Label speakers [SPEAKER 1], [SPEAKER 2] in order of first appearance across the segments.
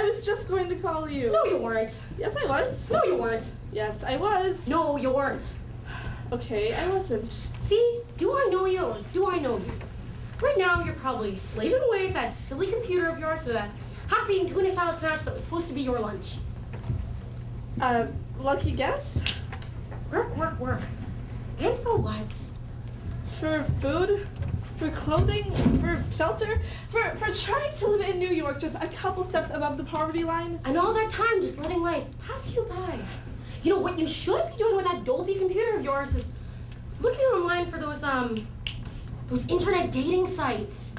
[SPEAKER 1] I was just going to call you.
[SPEAKER 2] No, you weren't.
[SPEAKER 1] Yes, I was.
[SPEAKER 2] No, you weren't.
[SPEAKER 1] Yes, I was.
[SPEAKER 2] No, you weren't.
[SPEAKER 1] Okay, I wasn't.
[SPEAKER 2] See, do I know you or do I know you? Right now, you're probably slaving away at that silly computer of yours with a half-eaten tuna salad sandwich that was supposed to be your lunch.
[SPEAKER 1] Lucky guess?
[SPEAKER 2] Work, work, work. And for what?
[SPEAKER 1] For food? For clothing? For shelter? For trying to live in New York just a couple steps above the poverty line?
[SPEAKER 2] And all that time just letting life pass you by. You know, what you should be doing with that dopey computer of yours is looking online for those internet dating sites.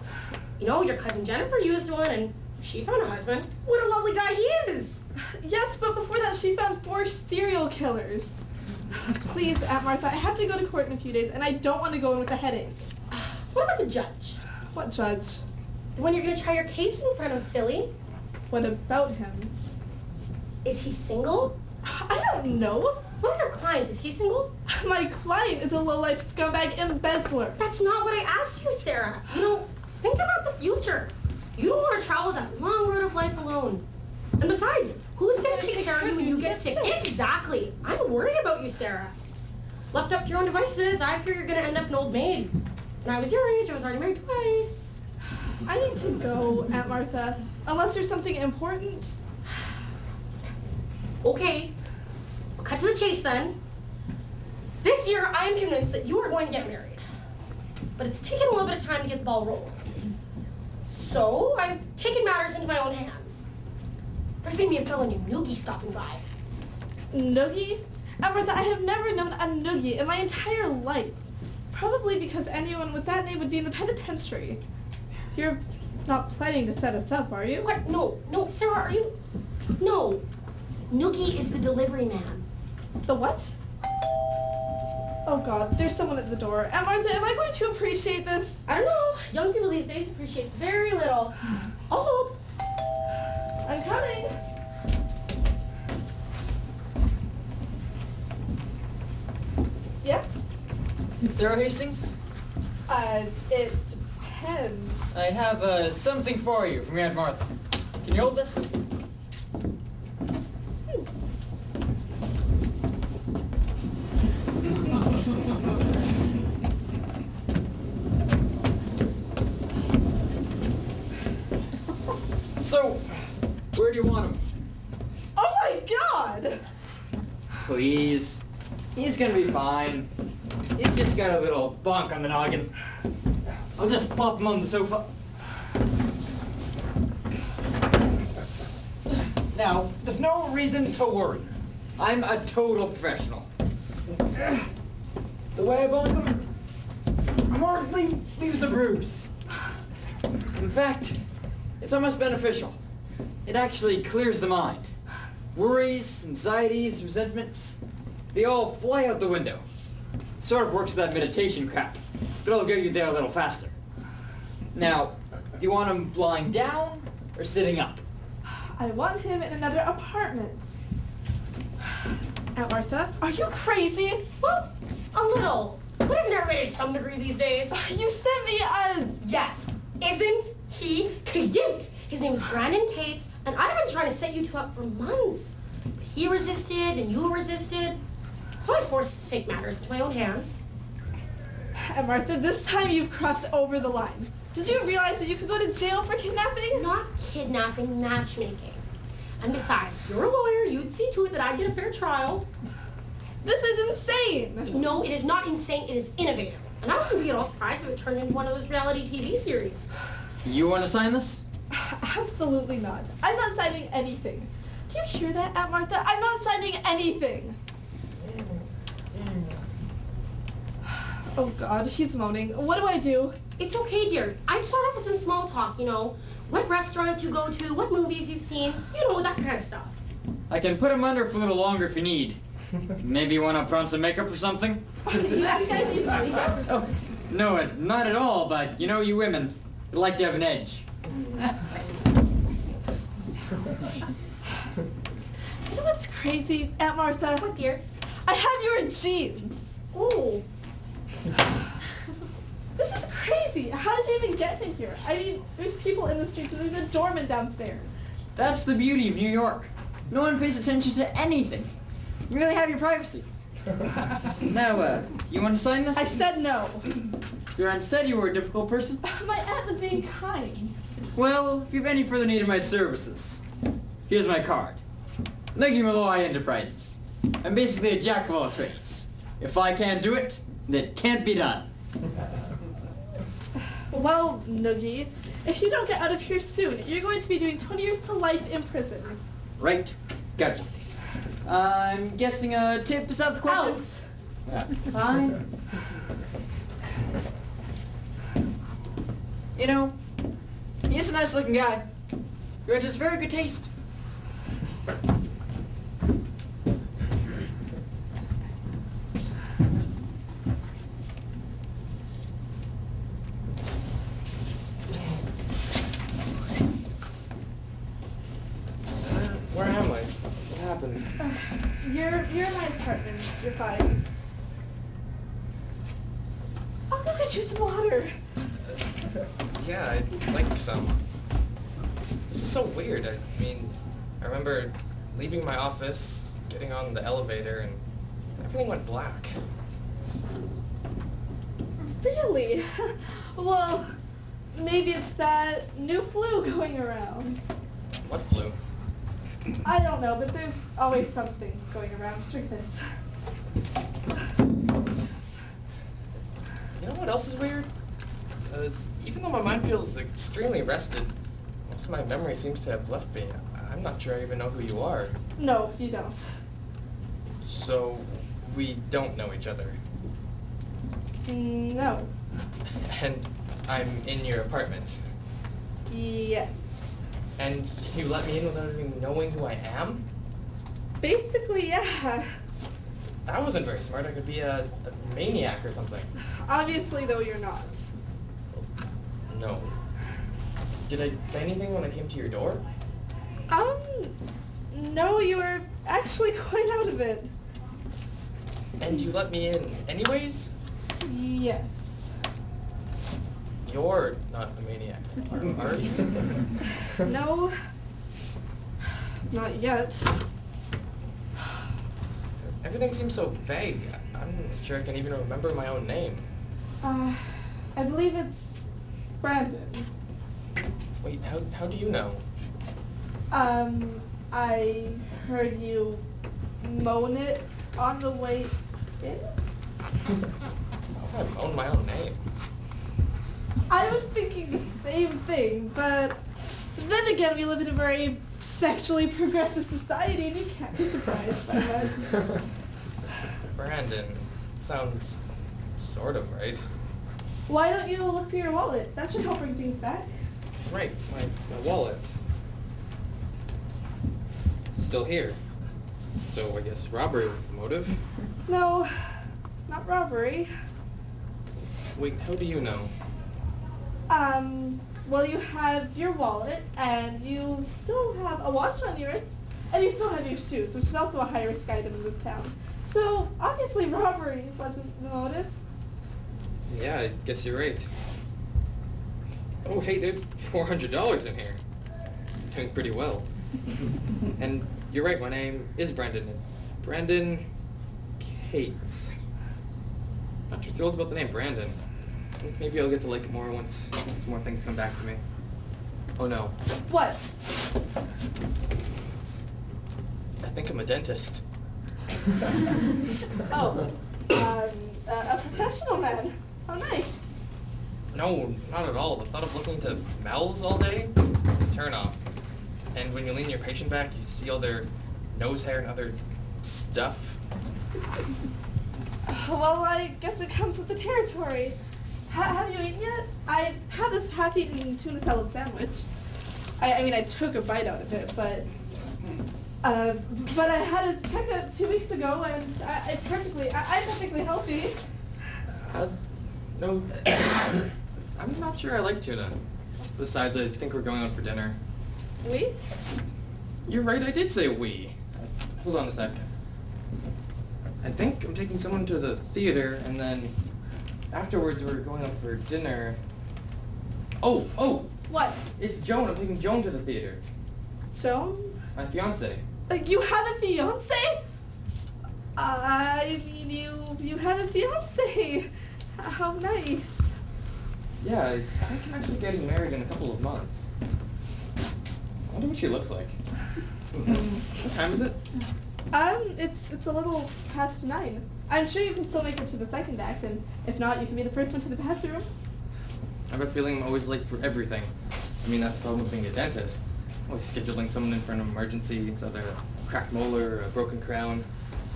[SPEAKER 2] You know, your cousin Jennifer used one and she found a husband. What a lovely guy he is.
[SPEAKER 1] Yes, but before that she found 4 serial killers. Please, Aunt Martha, I have to go to court in a few days and I don't want to go in with a headache.
[SPEAKER 2] What about the judge?
[SPEAKER 1] What judge?
[SPEAKER 2] The one you're going to try your case in front of, silly.
[SPEAKER 1] What about him?
[SPEAKER 2] Is he single?
[SPEAKER 1] I don't know.
[SPEAKER 2] What about your client? Is he single?
[SPEAKER 1] My client is a low-life scumbag embezzler.
[SPEAKER 2] That's not what I asked you, Sarah. You know, think about the future. You don't want to travel that long road of life alone. And besides, who's going to take care of you when you get sick? Exactly. I'm worried about you, Sarah. Left up to your own devices, I fear you're going to end up an old maid. When I was your age, I was already married twice.
[SPEAKER 1] I need to go, Aunt Martha. Unless there's something important.
[SPEAKER 2] Okay. We'll cut to the chase then. This year, I am convinced that you are going to get married. But it's taken a little bit of time to get the ball rolling. So, I've taken matters into my own hands. There's going to be a fellow named Noogie stopping by.
[SPEAKER 1] Noogie? Aunt Martha, I have never known a Noogie in my entire life. Probably because anyone with that name would be in the penitentiary. You're not planning to set us up, are you?
[SPEAKER 2] What? No, Sarah, are you? No. Noogie is the delivery man.
[SPEAKER 1] The what? Oh God, there's someone at the door. Aunt Martha, am I going to appreciate this?
[SPEAKER 2] I don't know. Young people these days appreciate very little. I'll hope.
[SPEAKER 1] I'm coming. Yes?
[SPEAKER 3] Sarah Hastings?
[SPEAKER 1] It depends.
[SPEAKER 3] I have something for you from Aunt Martha. Can you hold this? So, where do you want him?
[SPEAKER 1] Oh my God!
[SPEAKER 3] Please. He's gonna be fine. He's just got a little bonk on the noggin. I'll just pop him on the sofa. Now, there's no reason to worry. I'm a total professional. The way I bonk him hardly leaves a bruise. In fact, it's almost beneficial. It actually clears the mind. Worries, anxieties, resentments, they all fly out the window. Sort of works that meditation crap, but it'll get you there a little faster. Now, do you want him lying down or sitting up?
[SPEAKER 1] I want him in another apartment. Aunt Martha, are you crazy?
[SPEAKER 2] Well, a little. But isn't everybody to some degree these days?
[SPEAKER 1] You sent me a...
[SPEAKER 2] Yes. Isn't he cute? His name's Brandon Cates, and I've been trying to set you two up for months. But he resisted, and you resisted. So I was forced to take matters into my own hands.
[SPEAKER 1] Aunt Martha, this time you've crossed over the line. Did you realize that you could go to jail for kidnapping?
[SPEAKER 2] Not kidnapping, matchmaking. And besides, you're a lawyer. You'd see to it that I get a fair trial.
[SPEAKER 1] This is insane.
[SPEAKER 2] No, it is not insane. It is innovative. And I wouldn't be at all surprised if it turned into one of those reality TV series.
[SPEAKER 3] You want to sign this?
[SPEAKER 1] Absolutely not. I'm not signing anything. Do you hear that, Aunt Martha? I'm not signing anything. Oh God, he's moaning. What do I do?
[SPEAKER 2] It's okay, dear. I'd start off with some small talk, you know. What restaurants you go to, what movies you've seen, you know, that kind of stuff.
[SPEAKER 3] I can put him under for a little longer if you need. Maybe you want to put on some makeup or something? Oh, no, not at all, but you know you women, you like to have an edge.
[SPEAKER 1] You know what's crazy, Aunt Martha?
[SPEAKER 2] What, dear?
[SPEAKER 1] I have your jeans.
[SPEAKER 2] Oh.
[SPEAKER 1] This is crazy. How did you even get in here? I mean, there's people in the streets and there's a doorman downstairs.
[SPEAKER 3] That's the beauty of New York. No one pays attention to anything. You really have your privacy. Now, you want to sign this?
[SPEAKER 1] I said no.
[SPEAKER 3] Your aunt said you were a difficult person.
[SPEAKER 1] My aunt was being kind.
[SPEAKER 3] Well, if you have any further need of my services, here's my card. Negi Malloy Enterprises. I'm basically a jack of all trades. If I can't do it, then it can't be done.
[SPEAKER 1] Well, Noogie, if you don't get out of here soon, you're going to be doing 20 years to life in prison.
[SPEAKER 3] Right. Gotcha. I'm guessing a tip is out the question?
[SPEAKER 1] Out.
[SPEAKER 3] Yeah. Fine. You know, he's a nice looking guy. You're just very good taste.
[SPEAKER 4] Where am I? What happened?
[SPEAKER 1] You're in my apartment. You're fine. I'll go get you some water.
[SPEAKER 4] Yeah, I'd like some. This is so weird. I mean, I remember leaving my office, getting on the elevator, and everything went black.
[SPEAKER 1] Really? Well, maybe it's that new flu going around.
[SPEAKER 4] What flu?
[SPEAKER 1] I don't know, but there's always something going around. Drink this.
[SPEAKER 4] You know what else is weird? Even though my mind feels extremely rested, most of my memory seems to have left me. I'm not sure I even know who you are.
[SPEAKER 1] No, you don't.
[SPEAKER 4] So, we don't know each other.
[SPEAKER 1] No.
[SPEAKER 4] And I'm in your apartment.
[SPEAKER 1] Yes.
[SPEAKER 4] And you let me in without even knowing who I am?
[SPEAKER 1] Basically, yeah.
[SPEAKER 4] That wasn't very smart. I could be a maniac or something.
[SPEAKER 1] Obviously, though, you're not.
[SPEAKER 4] No. Did I say anything when I came to your door?
[SPEAKER 1] No, you were actually quite out of it.
[SPEAKER 4] And you let me in anyways?
[SPEAKER 1] Yes.
[SPEAKER 4] You're not a maniac, are you?
[SPEAKER 1] No. Not yet.
[SPEAKER 4] Everything seems so vague. I'm not sure I can even remember my own name.
[SPEAKER 1] I believe it's Brandon.
[SPEAKER 4] Wait, how do you know?
[SPEAKER 1] I heard you moan it on the way in.
[SPEAKER 4] I own my own name.
[SPEAKER 1] I was thinking the same thing, but then again, we live in a very sexually progressive society, and you can't be surprised by that.
[SPEAKER 4] Brandon. Sounds sort of right.
[SPEAKER 1] Why don't you look through your wallet? That should help bring things back.
[SPEAKER 4] Right, my wallet. Still here. So I guess robbery was the motive.
[SPEAKER 1] No, not robbery.
[SPEAKER 4] Wait, how do you know?
[SPEAKER 1] Well, you have your wallet, and you still have a watch on your wrist, and you still have your shoes, which is also a high-risk item in this town. So, obviously, robbery wasn't the motive.
[SPEAKER 4] Yeah, I guess you're right. Oh, hey, there's $400 in here. Doing pretty well. And you're right, my name is Brandon. It's Brandon Cates. Not too thrilled about the name Brandon. Maybe I'll get to like it more once more things come back to me. Oh no.
[SPEAKER 1] What?
[SPEAKER 4] I think I'm a dentist.
[SPEAKER 1] Oh, a professional man. How nice.
[SPEAKER 4] No, not at all. The thought of looking into mouths all day? Turn off. And when you lean your patient back, you see all their nose hair and other stuff.
[SPEAKER 1] Well, I guess it comes with the territory. Have you eaten yet? I had this half-eaten tuna salad sandwich. I mean, I took a bite out of it, but I had a checkup 2 weeks ago, and I'm perfectly healthy.
[SPEAKER 4] No, I'm not sure I like tuna. Besides, I think we're going out for dinner.
[SPEAKER 1] We?
[SPEAKER 4] You're right, I did say we. Hold on a sec. I think I'm taking someone to the theater, and then afterwards we're going out for dinner. Oh!
[SPEAKER 1] What?
[SPEAKER 4] It's Joan. I'm taking Joan to the theater.
[SPEAKER 1] Joan?
[SPEAKER 4] My fiance.
[SPEAKER 1] You had a fiance? I mean, you had a fiance. How nice.
[SPEAKER 4] Yeah, I think I'm actually getting married in a couple of months. I wonder what she looks like. What time is it?
[SPEAKER 1] It's a little past 9. I'm sure you can still make it to the second act, and if not, you can be the first one to the bathroom.
[SPEAKER 4] I have a feeling I'm always late for everything. I mean, that's the problem with being a dentist. Always scheduling someone in for an emergency. It's either a cracked molar or a broken crown.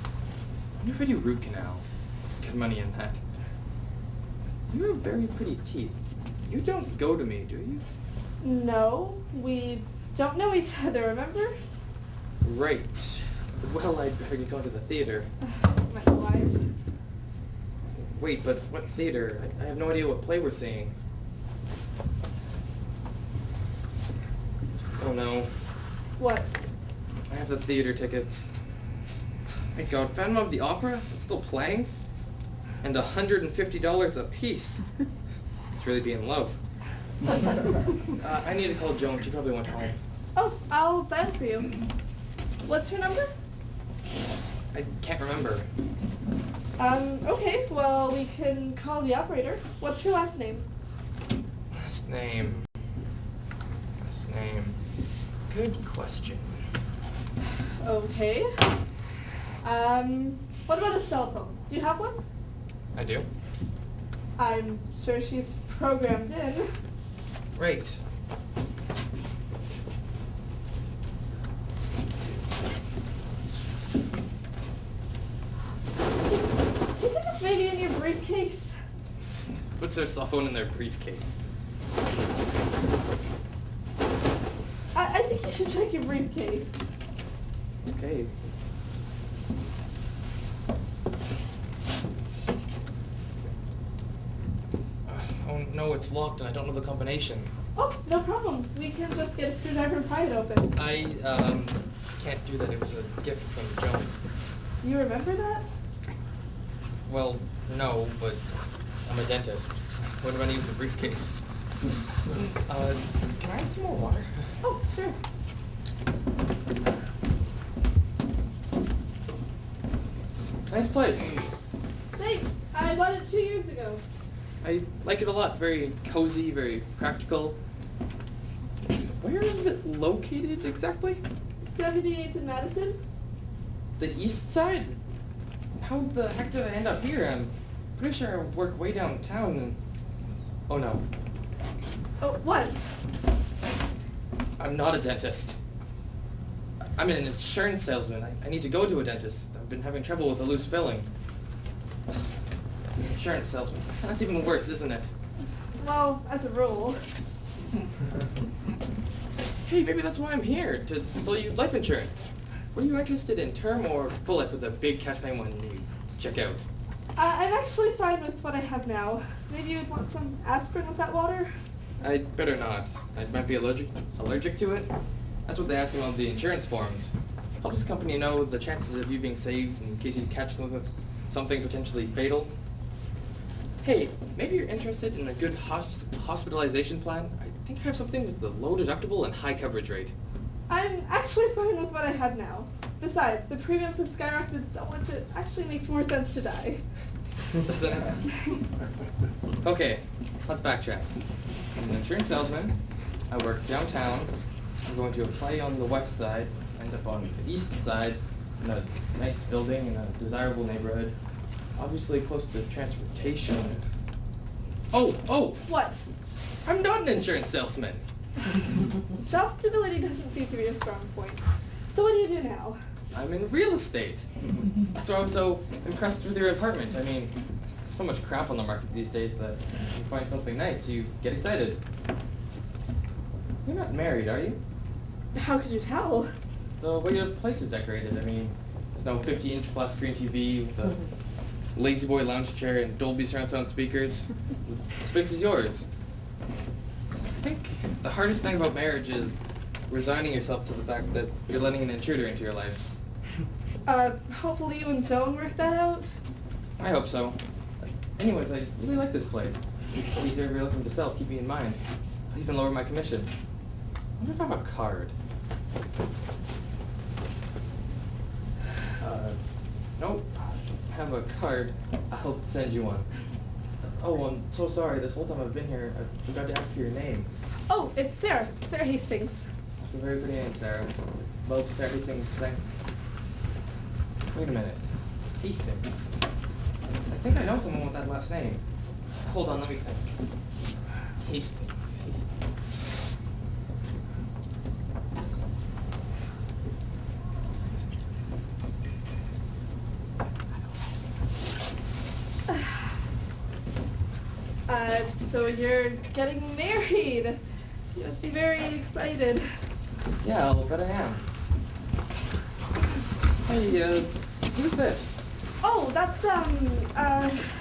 [SPEAKER 4] I wonder if I do root canal. There's good money in that. You have very pretty teeth. You don't go to me, do you?
[SPEAKER 1] No, we don't know each other, remember?
[SPEAKER 4] Right. Well, I'd better get going to the theater.
[SPEAKER 1] Might be wise.
[SPEAKER 4] Wait, but what theater? I have no idea what play we're seeing. Oh no.
[SPEAKER 1] What?
[SPEAKER 4] I have the theater tickets. Thank God, Phantom of the Opera? It's still playing? And $150 a piece. It's really being love. I need to call Joan. She probably went home.
[SPEAKER 1] Oh, I'll dial for you. What's her number?
[SPEAKER 4] I can't remember.
[SPEAKER 1] Okay, well, we can call the operator. What's her last name?
[SPEAKER 4] Last name. Good question.
[SPEAKER 1] Okay. What about a cell phone? Do you have one?
[SPEAKER 4] I do?
[SPEAKER 1] I'm sure she's programmed in.
[SPEAKER 4] Right.
[SPEAKER 1] Do you think it's maybe in your briefcase?
[SPEAKER 4] Puts their cell phone in their briefcase.
[SPEAKER 1] I think you should check your briefcase.
[SPEAKER 4] Okay. Oh no, it's locked and I don't know the combination.
[SPEAKER 1] Oh, no problem. We can just get a screwdriver and pry it open.
[SPEAKER 4] I can't do that. It was a gift from Joan.
[SPEAKER 1] You remember that?
[SPEAKER 4] Well, no, but I'm a dentist. What do I need with the briefcase? Can I have some more water?
[SPEAKER 1] Oh, sure.
[SPEAKER 4] Nice place.
[SPEAKER 1] Thanks. I bought it 2 years ago.
[SPEAKER 4] I like it a lot. Very cozy, very practical. Where is it located exactly?
[SPEAKER 1] 78th and Madison?
[SPEAKER 4] The east side? How the heck did I end up here? I'm pretty sure I work way downtown and... Oh no.
[SPEAKER 1] Oh, what?
[SPEAKER 4] I'm not a dentist. I'm an insurance salesman. I need to go to a dentist. I've been having trouble with a loose filling. Insurance salesman. That's even worse, isn't it?
[SPEAKER 1] Well, as a rule.
[SPEAKER 4] Hey, maybe that's why I'm here, to sell you life insurance. Were you interested in term or full life with a big cash paying one you check out?
[SPEAKER 1] I'm actually fine with what I have now. Maybe you'd want some aspirin with that water?
[SPEAKER 4] I'd better not. I might be allergic to it. That's what they ask me on the insurance forms. Helps the company know the chances of you being saved in case you catch something potentially fatal. Hey, maybe you're interested in a good hospitalization plan. I think I have something with the low deductible and high coverage rate.
[SPEAKER 1] I'm actually fine with what I have now. Besides, the premiums have skyrocketed so much it actually makes more sense to die.
[SPEAKER 4] Doesn't it? Okay, let's backtrack. I'm an insurance salesman. I work downtown. I'm going to a play on the west side, end up on the east side, in a nice building in a desirable neighborhood. Obviously close to transportation. Oh!
[SPEAKER 1] What?
[SPEAKER 4] I'm not an insurance salesman!
[SPEAKER 1] Job stability doesn't seem to be a strong point. So what do you do now?
[SPEAKER 4] I'm in real estate. That's why I was so impressed with your apartment. I mean, there's so much crap on the market these days that if you find something nice, you get excited. You're not married, are you?
[SPEAKER 1] How could you tell?
[SPEAKER 4] The way your place is decorated. I mean, there's no 50-inch flat screen TV with a lazy boy lounge chair and Dolby surround sound speakers. The space is yours. I think the hardest thing about marriage is resigning yourself to the fact that you're letting an intruder into your life.
[SPEAKER 1] Hopefully you and Joan work that out.
[SPEAKER 4] I hope so. Anyways, I really like this place. Easier if you're looking to sell, keep me in mind. I'll even lower my commission. I wonder if I have a card. Nope. I have a card. I'll send you one. Oh, I'm so sorry. This whole time I've been here, I forgot to ask you your name.
[SPEAKER 1] Oh, it's Sarah. Sarah Hastings.
[SPEAKER 4] That's a very pretty name, Sarah. Well, Sarah Hastings, wait a minute. Hastings? I think I know someone with that last name. Hold on, let me think. Hastings.
[SPEAKER 1] So you're getting married. You must be very excited.
[SPEAKER 4] Yeah, I'll bet I am. Hey, who's this?
[SPEAKER 1] Oh, that's,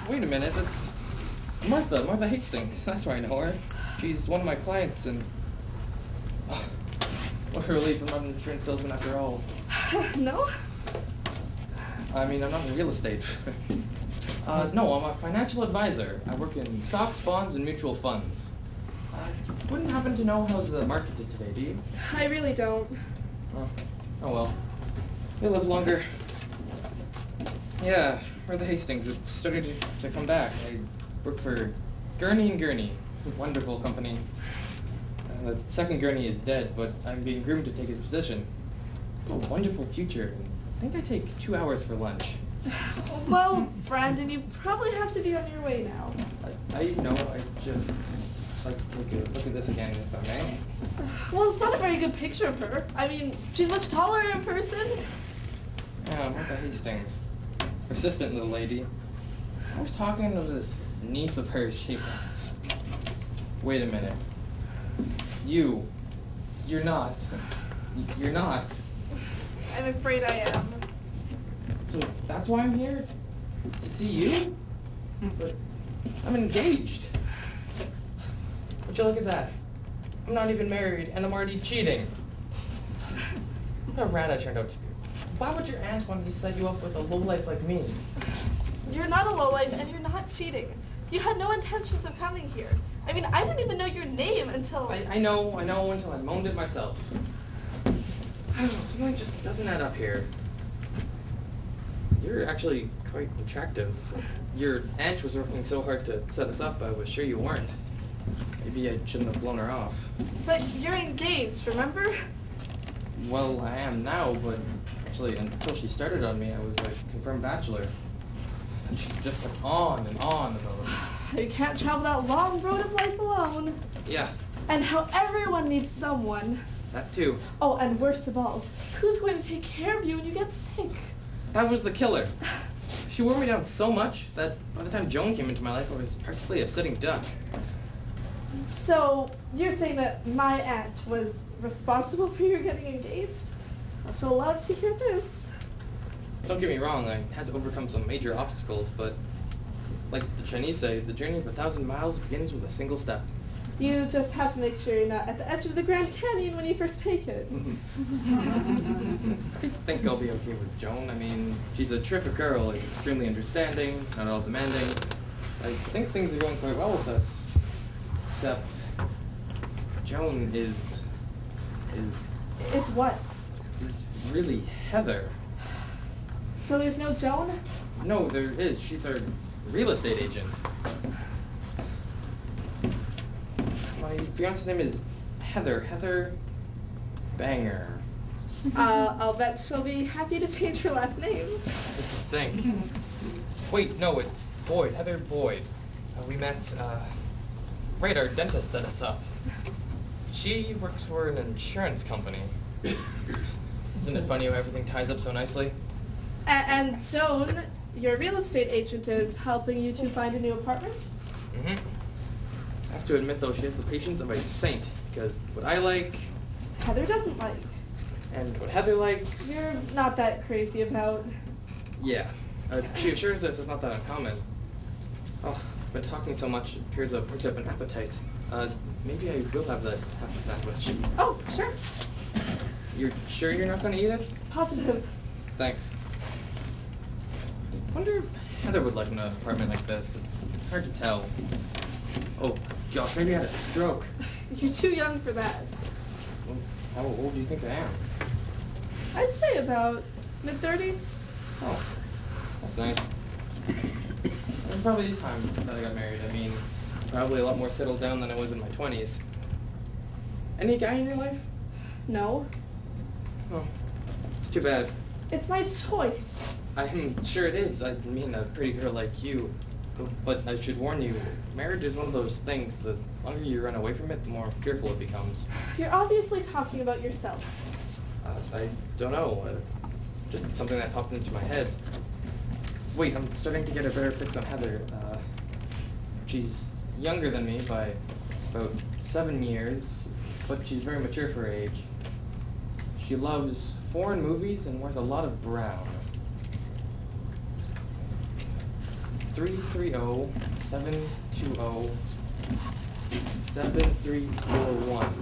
[SPEAKER 4] Wait a minute, that's Martha Hastings. That's where I know her. She's one of my clients, and what a relief, I'm not an insurance salesman after all.
[SPEAKER 1] No?
[SPEAKER 4] I mean, I'm not in real estate. No, I'm a financial advisor. I work in stocks, bonds, and mutual funds. You wouldn't happen to know how the market did today, do you?
[SPEAKER 1] I really don't.
[SPEAKER 4] Oh well. You'll live longer. Yeah, Martha Hastings. It's starting to come back. I work for Gurney & Gurney. Wonderful company. The second Gurney is dead, but I'm being groomed to take his position. It's a wonderful future. I think I take 2 hours for lunch.
[SPEAKER 1] Well, Brandon, you probably have to be on your way now.
[SPEAKER 4] I know, I just like to take a look at this again, if I may.
[SPEAKER 1] Well, it's not a very good picture of her. I mean, she's much taller in person.
[SPEAKER 4] Yeah, Martha Hastings. Persistent little lady. I was talking to this niece of hers. Wait a minute. You're not.
[SPEAKER 1] I'm afraid I am.
[SPEAKER 4] So that's why I'm here? To see you? But I'm engaged. Would you look at that? I'm not even married, and I'm already cheating. What a rat I turned out to be. Why would your aunt want me to set you up with a lowlife like me?
[SPEAKER 1] You're not a lowlife, and you're not cheating. You had no intentions of coming here. I mean, I didn't even know your name until...
[SPEAKER 4] I know, until I moaned it myself. I don't know, something just doesn't add up here. You're actually quite attractive. Your aunt was working so hard to set us up, I was sure you weren't. Maybe I shouldn't have blown her off.
[SPEAKER 1] But you're engaged, remember?
[SPEAKER 4] Well, I am now, but actually, until she started on me, I was a confirmed bachelor. And she just went on and on about it.
[SPEAKER 1] You can't travel that long road of life alone.
[SPEAKER 4] Yeah.
[SPEAKER 1] And how everyone needs someone.
[SPEAKER 4] That too.
[SPEAKER 1] Oh, and worst of all, who's going to take care of you when you get sick?
[SPEAKER 4] That was the killer. She wore me down so much that by the time Joan came into my life, I was practically a sitting duck.
[SPEAKER 1] So, you're saying that my aunt was responsible for your getting engaged? Well, she'll love to hear this.
[SPEAKER 4] Don't get me wrong, I had to overcome some major obstacles, but like the Chinese say, the journey of 1,000 miles begins with a single step.
[SPEAKER 1] You just have to make sure you're not at the edge of the Grand Canyon when you first take it.
[SPEAKER 4] I think I'll be okay with Joan. I mean, she's a terrific girl, extremely understanding, not at all demanding. I think things are going quite well with us. Except, Joan is
[SPEAKER 1] It's what?
[SPEAKER 4] really Heather.
[SPEAKER 1] So there's no Joan?
[SPEAKER 4] No, there is. She's our real estate agent. My fiance's name is Heather Banger.
[SPEAKER 1] I'll bet she'll be happy to change her last name.
[SPEAKER 4] Just think. Wait, no, it's Boyd, Heather Boyd. We met, right, our dentist set us up. She works for an insurance company. Isn't it funny how everything ties up so nicely?
[SPEAKER 1] And Joan, your real estate agent, is helping you to find a new apartment?
[SPEAKER 4] Mm-hmm. I have to admit, though, she has the patience of a saint, because what I like...
[SPEAKER 1] Heather doesn't like.
[SPEAKER 4] And what Heather likes...
[SPEAKER 1] You're not that crazy about.
[SPEAKER 4] Yeah. She assures us it's not that uncommon. Oh, I've been talking so much, it appears I've picked up an appetite. Maybe I will have that half a sandwich.
[SPEAKER 1] Oh, sure.
[SPEAKER 4] You're sure you're not going to eat it?
[SPEAKER 1] Positive.
[SPEAKER 4] Thanks. I wonder if Heather would like an apartment like this. Hard to tell. Oh, gosh, maybe I had a stroke.
[SPEAKER 1] You're too young for that.
[SPEAKER 4] Well, How old do you think I am?
[SPEAKER 1] I'd say about mid-30s.
[SPEAKER 4] Oh, that's nice. And probably this time that I got married. I mean, probably a lot more settled down than I was in my 20s. Any guy in your life?
[SPEAKER 1] No,
[SPEAKER 4] Oh, it's too bad.
[SPEAKER 1] it's my choice.
[SPEAKER 4] I'm sure it is. I mean, a pretty girl like you. But I should warn you, marriage is one of those things, the longer you run away from it, the more fearful it becomes.
[SPEAKER 1] You're obviously talking about yourself.
[SPEAKER 4] I don't know. Just something that popped into my head. Wait, I'm starting to get a better fix on Heather. She's younger than me by about 7 years, but she's very mature for her age. She loves foreign movies and wears a lot of brown. 330-720-7341.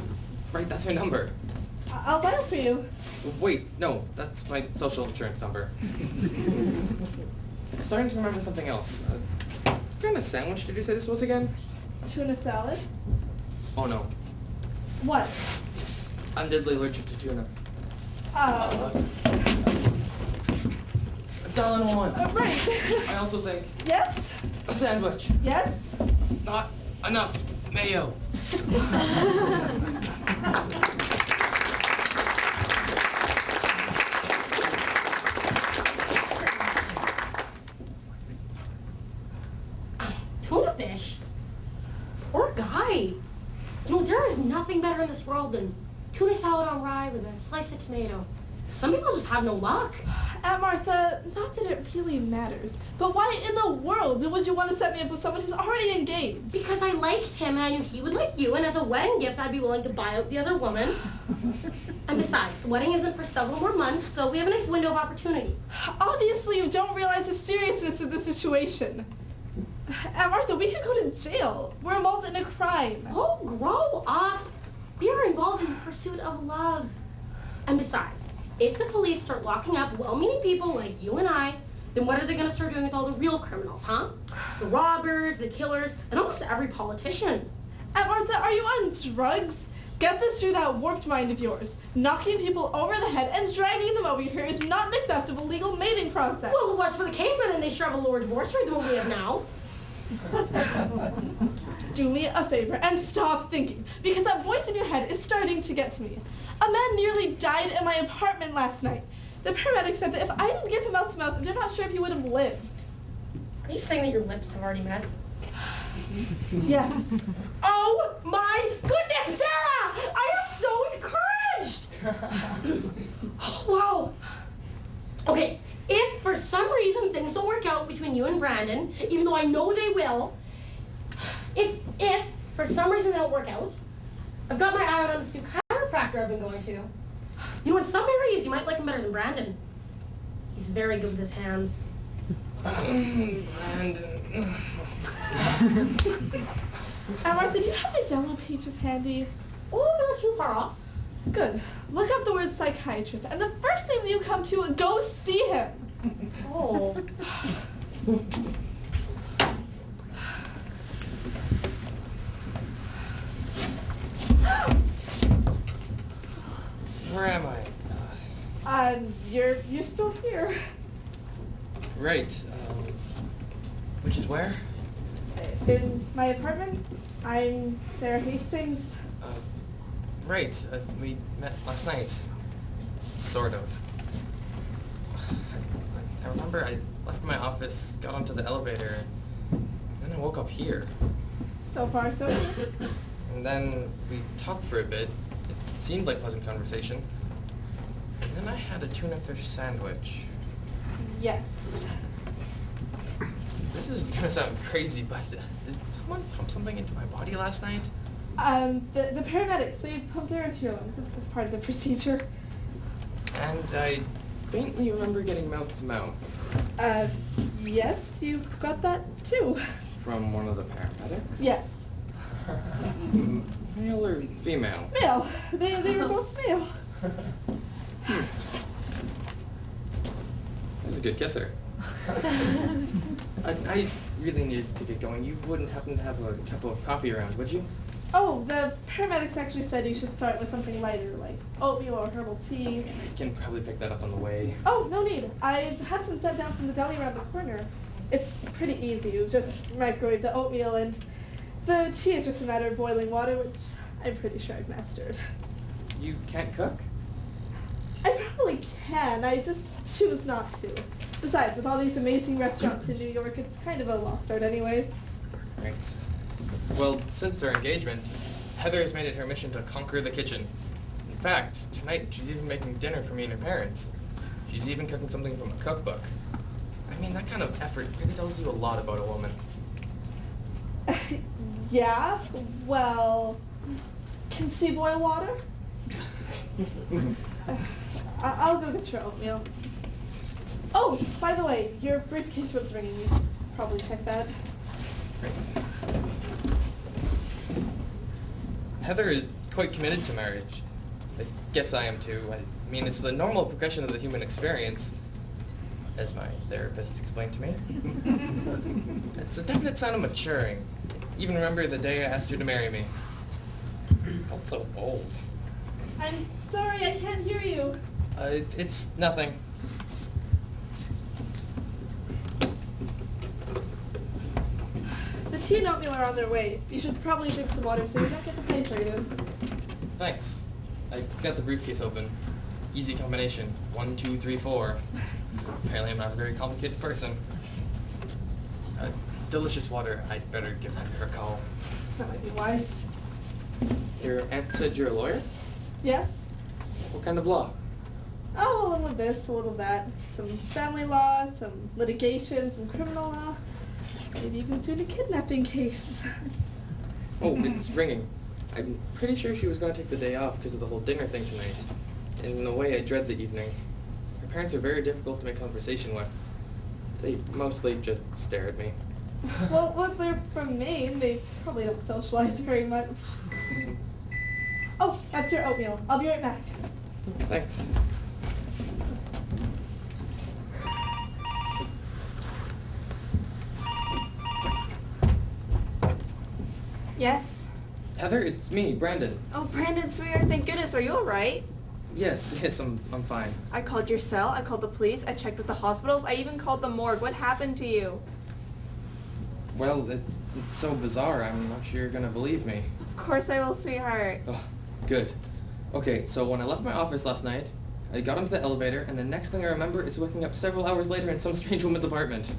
[SPEAKER 4] Right, that's her number.
[SPEAKER 1] I'll dial for you.
[SPEAKER 4] Wait, no, that's my social insurance number. I'm starting to remember something else. What kind of sandwich did you say this was again?
[SPEAKER 1] Tuna salad?
[SPEAKER 4] Oh no,
[SPEAKER 1] What?
[SPEAKER 4] I'm deadly allergic to tuna. $1.01.
[SPEAKER 1] Right.
[SPEAKER 4] I also think
[SPEAKER 1] Yes?
[SPEAKER 4] a sandwich.
[SPEAKER 1] Yes?
[SPEAKER 4] Not enough mayo.
[SPEAKER 2] Tuna fish? Poor guy. You know, there is nothing better in this world than tuna salad on rye with a slice of tomato. Some people just have no luck.
[SPEAKER 1] Aunt Martha, not that it really matters, but why in the world would you want to set me up with someone who's already engaged?
[SPEAKER 2] Because I liked him and I knew he would like you, and as a wedding gift, I'd be willing to buy out the other woman. And besides, the wedding isn't for several more months, so we have a nice window of opportunity.
[SPEAKER 1] Obviously, you don't realize the seriousness of the situation. Aunt Martha, we could go to jail. We're involved in a crime.
[SPEAKER 2] Oh, grow up. We are involved in the pursuit of love. And besides, if the police start locking up well-meaning people like you and I, then what are they going to start doing with all the real criminals, huh? The robbers, the killers, and almost every politician.
[SPEAKER 1] Aunt Martha, are you on drugs? Get this through that warped mind of yours. Knocking people over the head and dragging them over here is not an acceptable legal mating process.
[SPEAKER 2] Well, it was for the cavemen, and they sure have a lower divorce rate than what we have now.
[SPEAKER 1] Do me a favor and stop thinking, because that voice in your head is starting to get to me. A man nearly died in my apartment last night. The paramedic said that if I didn't give him mouth-to-mouth, they're not sure if he would have lived.
[SPEAKER 2] Are you saying that your lips have already met?
[SPEAKER 1] Yes.
[SPEAKER 2] Oh my goodness, Sarah! I am so encouraged! Oh, wow. Okay, if for some reason things don't work out between you and Brandon, even though I know they will, if for some reason they don't work out, I've got my eye out on this new chiropractor I've been going to. You know, in some areas you might like him better than Brandon. He's very good with his hands.
[SPEAKER 4] Brandon.
[SPEAKER 1] Aunt Martha, do you have the yellow pages handy?
[SPEAKER 2] Oh, not too far off.
[SPEAKER 1] Good. Look up the word psychiatrist, and the first thing that you come to, go see him.
[SPEAKER 2] Oh.
[SPEAKER 4] Where am I?
[SPEAKER 1] You're still here.
[SPEAKER 4] Right. Which is where?
[SPEAKER 1] In my apartment. I'm Sarah Hastings.
[SPEAKER 4] Right. We met last night. Sort of. I remember I left my office, got onto the elevator, and then I woke up here.
[SPEAKER 1] So far, so good.
[SPEAKER 4] And then we talked for a bit. It seemed like pleasant conversation. And then I had a tuna fish sandwich.
[SPEAKER 1] Yes.
[SPEAKER 4] This is gonna sound crazy, but did someone pump something into my body last night?
[SPEAKER 1] The paramedics, so you pumped air into your lungs. It's part of the procedure.
[SPEAKER 4] And I faintly remember getting mouth to mouth.
[SPEAKER 1] Yes, you got that too.
[SPEAKER 4] From one of the paramedics?
[SPEAKER 1] Yes.
[SPEAKER 4] Male or female?
[SPEAKER 1] Male. They were both male.
[SPEAKER 4] He was a good kisser. I really needed to get going. You wouldn't happen to have a cup of coffee around, would you?
[SPEAKER 1] Oh, the paramedics actually said you should start with something lighter, like oatmeal or herbal tea.
[SPEAKER 4] I can probably pick that up on the way.
[SPEAKER 1] Oh, no need. I've had some sent down from the deli around the corner. It's pretty easy. You just microwave the oatmeal, and the tea is just a matter of boiling water, which I'm pretty sure I've mastered.
[SPEAKER 4] You can't cook?
[SPEAKER 1] I probably can. I just choose not to. Besides, with all these amazing restaurants in New York, it's kind of a lost art anyway.
[SPEAKER 4] Right. Well, since our engagement, Heather has made it her mission to conquer the kitchen. In fact, tonight she's even making dinner for me and her parents. She's even cooking something from a cookbook. I mean, that kind of effort really tells you a lot about a woman.
[SPEAKER 1] Yeah? Well, can she boil water? I'll go get your oatmeal. Oh, by the way, your briefcase was ringing. You should probably check that.
[SPEAKER 4] Great. Heather is quite committed to marriage. I guess I am too. I mean, it's the normal progression of the human experience, as my therapist explained to me. It's a definite sign of maturing. Even remember the day I asked her to marry me. I felt so old.
[SPEAKER 1] I'm sorry, I can't hear you.
[SPEAKER 4] It's nothing.
[SPEAKER 1] The tea and oatmeal are on their way. You should probably drink some water so you don't get dehydrated.
[SPEAKER 4] Thanks. I got the briefcase open. Easy combination. 1, 2, 3, 4. Apparently I'm not a very complicated person. Delicious water. I'd better give Heather a call.
[SPEAKER 1] That might be wise.
[SPEAKER 4] Your aunt said you're a lawyer?
[SPEAKER 1] Yes?
[SPEAKER 4] What kind of law?
[SPEAKER 1] Oh, a little of this, a little of that. Some family law, some litigation, some criminal law. Maybe even soon a kidnapping case.
[SPEAKER 4] Oh, it's ringing. I'm pretty sure she was going to take the day off because of the whole dinner thing tonight. In a way, I dread the evening. Her parents are very difficult to make conversation with. They mostly just stare at me.
[SPEAKER 1] Well, they're from Maine. They probably don't socialize very much. Oh, that's your oatmeal. I'll be right back.
[SPEAKER 4] Thanks.
[SPEAKER 5] Yes?
[SPEAKER 4] Heather, it's me, Brandon.
[SPEAKER 5] Oh, Brandon, sweetheart, thank goodness. Are you all right?
[SPEAKER 4] Yes, I'm fine.
[SPEAKER 5] I called your cell. I called the police. I checked with the hospitals. I even called the morgue. What happened to you?
[SPEAKER 4] Well, it's so bizarre. I'm not sure you're going to believe me.
[SPEAKER 5] Of course I will, sweetheart.
[SPEAKER 4] Oh, good. Okay, so when I left my office last night, I got into the elevator, and the next thing I remember is waking up several hours later in some strange woman's apartment.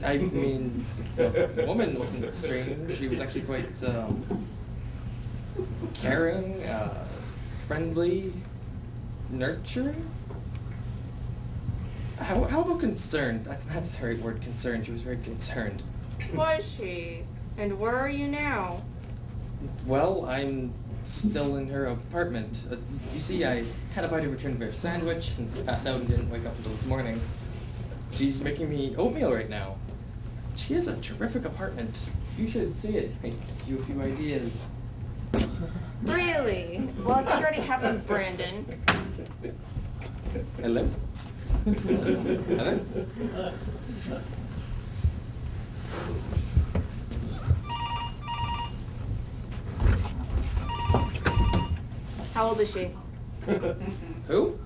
[SPEAKER 4] I mean, the woman wasn't strange. She was actually quite caring, friendly, nurturing. How about concerned? That's the right word, concerned. She was very concerned.
[SPEAKER 5] Was she? And where are you now?
[SPEAKER 4] Well, I'm still in her apartment. You see, I had a bite of her tuna bear sandwich and passed out and didn't wake up until this morning. She's making me oatmeal right now. She has a terrific apartment. You should see it. Give you a few ideas.
[SPEAKER 5] Really? Well, I think you already have them, Brandon.
[SPEAKER 4] Hello? Heather?
[SPEAKER 5] How old is she?
[SPEAKER 4] Who?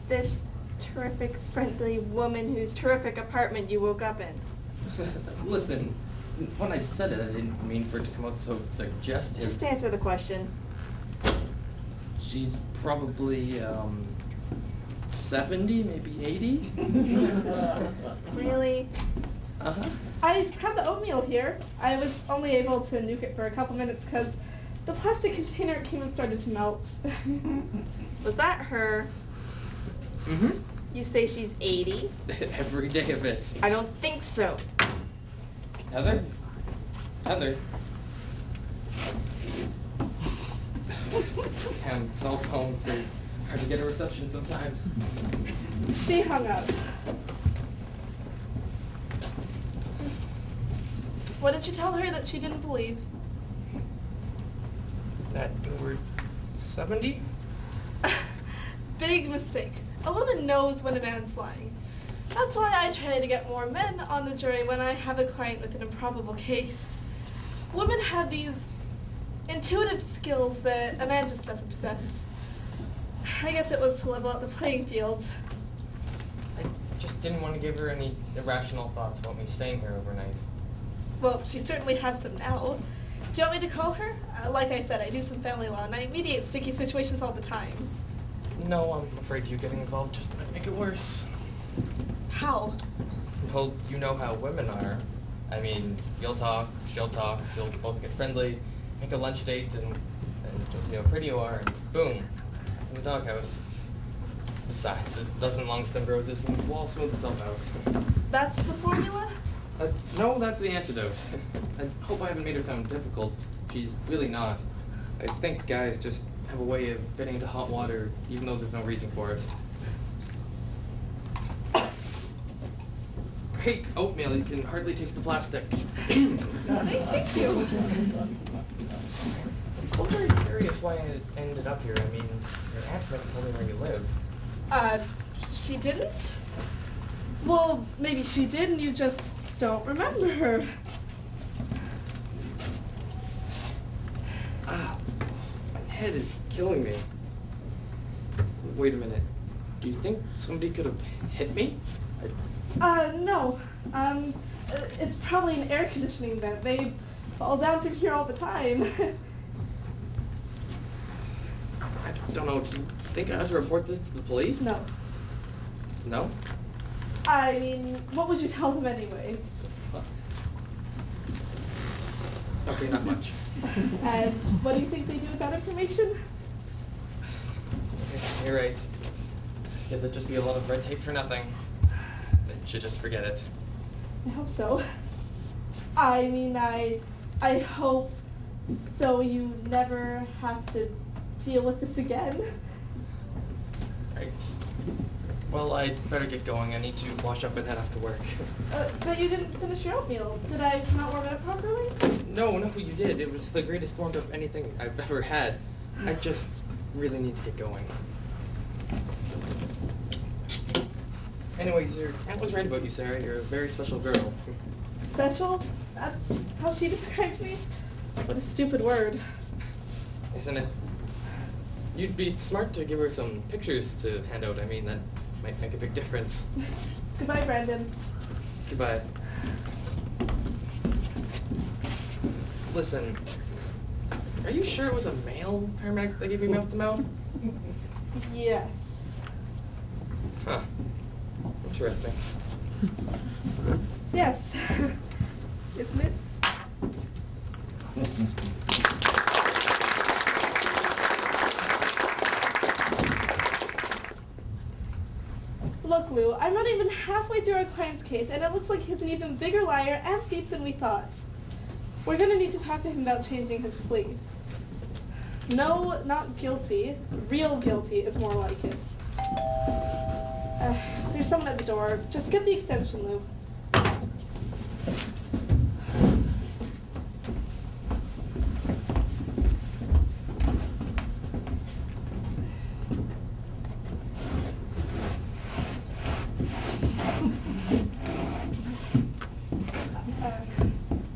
[SPEAKER 5] This terrific, friendly woman whose terrific apartment you woke up in.
[SPEAKER 4] Listen, when I said it, I didn't mean for it to come out so suggestive.
[SPEAKER 5] Just answer the question.
[SPEAKER 4] She's probably, 70, maybe 80?
[SPEAKER 5] Really?
[SPEAKER 4] Uh-huh.
[SPEAKER 1] I have the oatmeal here. I was only able to nuke it for a couple minutes because the plastic container it came and started to melt.
[SPEAKER 5] Was that her?
[SPEAKER 4] Mm-hmm.
[SPEAKER 5] You say she's 80?
[SPEAKER 4] Every day of it.
[SPEAKER 5] I don't think so.
[SPEAKER 4] Heather? Heather? Damn, cell phones are hard to get a reception sometimes.
[SPEAKER 1] She hung up. What did you tell her that she didn't believe?
[SPEAKER 4] That we're 70?
[SPEAKER 1] Big mistake. A woman knows when a man's lying. That's why I try to get more men on the jury when I have a client with an improbable case. Women have these intuitive skills that a man just doesn't possess. I guess it was to level out the playing field.
[SPEAKER 4] I just didn't want to give her any irrational thoughts about me staying here overnight.
[SPEAKER 1] Well, she certainly has some now. Do you want me to call her? Like I said, I do some family law, and I mediate sticky situations all the time.
[SPEAKER 4] No, I'm afraid you getting involved just might make it worse.
[SPEAKER 1] How?
[SPEAKER 4] Well, you know how women are. I mean, you'll talk, she'll talk, you'll both get friendly, make a lunch date, and just see how pretty you are, and boom, in the doghouse. Besides, a dozen long-stemmed roses and this wall smooth itself out.
[SPEAKER 1] That's the formula?
[SPEAKER 4] No, that's the antidote. I hope I haven't made her sound difficult. She's really not. I think guys just have a way of getting into hot water, even though there's no reason for it. Great oatmeal, you can hardly taste the plastic.
[SPEAKER 1] Thank you.
[SPEAKER 4] I'm still very curious why I ended up here. I mean, your aunt never told me where you live.
[SPEAKER 1] She didn't? Well, maybe she did and you just don't remember her.
[SPEAKER 4] My head is killing me. Wait a minute. Do you think somebody could have hit me?
[SPEAKER 1] No. It's probably an air conditioning vent. They fall down through here all the time.
[SPEAKER 4] I don't know. Do you think I ought to report this to the police?
[SPEAKER 1] No.
[SPEAKER 4] No?
[SPEAKER 1] I mean, what would you tell them anyway?
[SPEAKER 4] Okay, not much.
[SPEAKER 1] And what do you think they do with that information?
[SPEAKER 4] You're right. Guess it'd just be a lot of red tape for nothing. They should just forget it.
[SPEAKER 1] I hope so. I mean, I hope so you never have to deal with this again.
[SPEAKER 4] Right. Well, I'd better get going. I need to wash up and head off to work.
[SPEAKER 1] But you didn't finish your oatmeal. Did I not warm it up properly?
[SPEAKER 4] No, you did. It was the greatest warmed up anything I've ever had. I just really need to get going. Anyways, your aunt was right about you, Sarah. You're a very special girl.
[SPEAKER 1] Special? That's how she described me? What a stupid word.
[SPEAKER 4] Isn't it? You'd be smart to give her some pictures to hand out. I mean, that might make a big difference.
[SPEAKER 1] Goodbye, Brandon.
[SPEAKER 4] Goodbye. Listen, are you sure it was a male paramedic that gave you mouth to mouth?
[SPEAKER 1] Yes.
[SPEAKER 4] Huh. Interesting.
[SPEAKER 1] Yes. Isn't it? Look, Lou, I'm not even halfway through our client's case, and it looks like he's an even bigger liar and thief than we thought. We're going to need to talk to him about changing his plea. No, not guilty. Real guilty is more like it. So there's someone at the door. Just get the extension, Lou.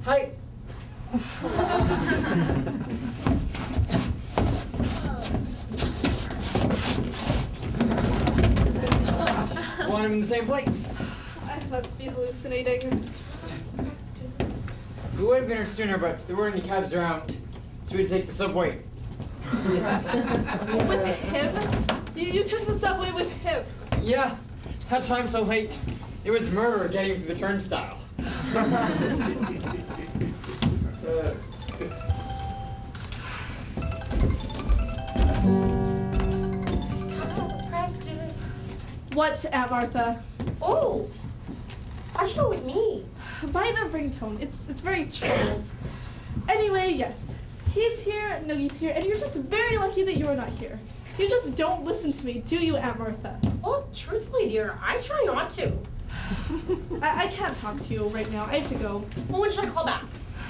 [SPEAKER 3] Hi. Want him in the same place.
[SPEAKER 1] I must be hallucinating.
[SPEAKER 3] We would have been here sooner, but there weren't any cabs around, so we had to take the subway.
[SPEAKER 1] With him? You took the subway with him?
[SPEAKER 3] Yeah, that's why I'm so late. It was murder getting through the turnstile.
[SPEAKER 1] What, Aunt Martha?
[SPEAKER 2] Oh, I should know it was me.
[SPEAKER 1] By the ringtone, it's very troubled. Anyway, yes, he's here, Noogie's here, and you're just very lucky that you're not here. You just don't listen to me, do you, Aunt Martha?
[SPEAKER 2] Well, truthfully, dear, I try not to.
[SPEAKER 1] I can't talk to you right now. I have to go.
[SPEAKER 2] Well, when should I call back?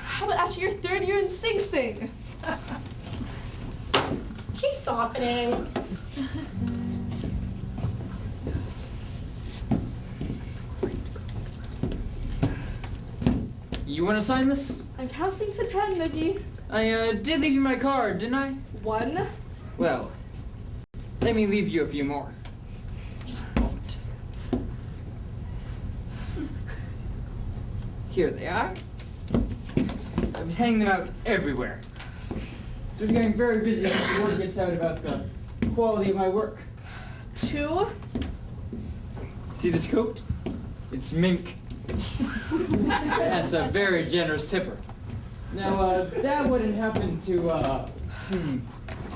[SPEAKER 1] How about after your third year in Sing Sing?
[SPEAKER 2] She's softening.
[SPEAKER 3] You want to sign this?
[SPEAKER 1] I'm counting to 10, Noogie.
[SPEAKER 3] I did leave you my card, didn't I?
[SPEAKER 1] One.
[SPEAKER 3] Well, let me leave you a few more. Just a moment. Here they are. I'm hanging them out everywhere. So I'm getting very busy as the word gets out about the quality of my work.
[SPEAKER 1] 2.
[SPEAKER 3] See this coat? It's mink. That's a very generous tipper. Now, that wouldn't happen to,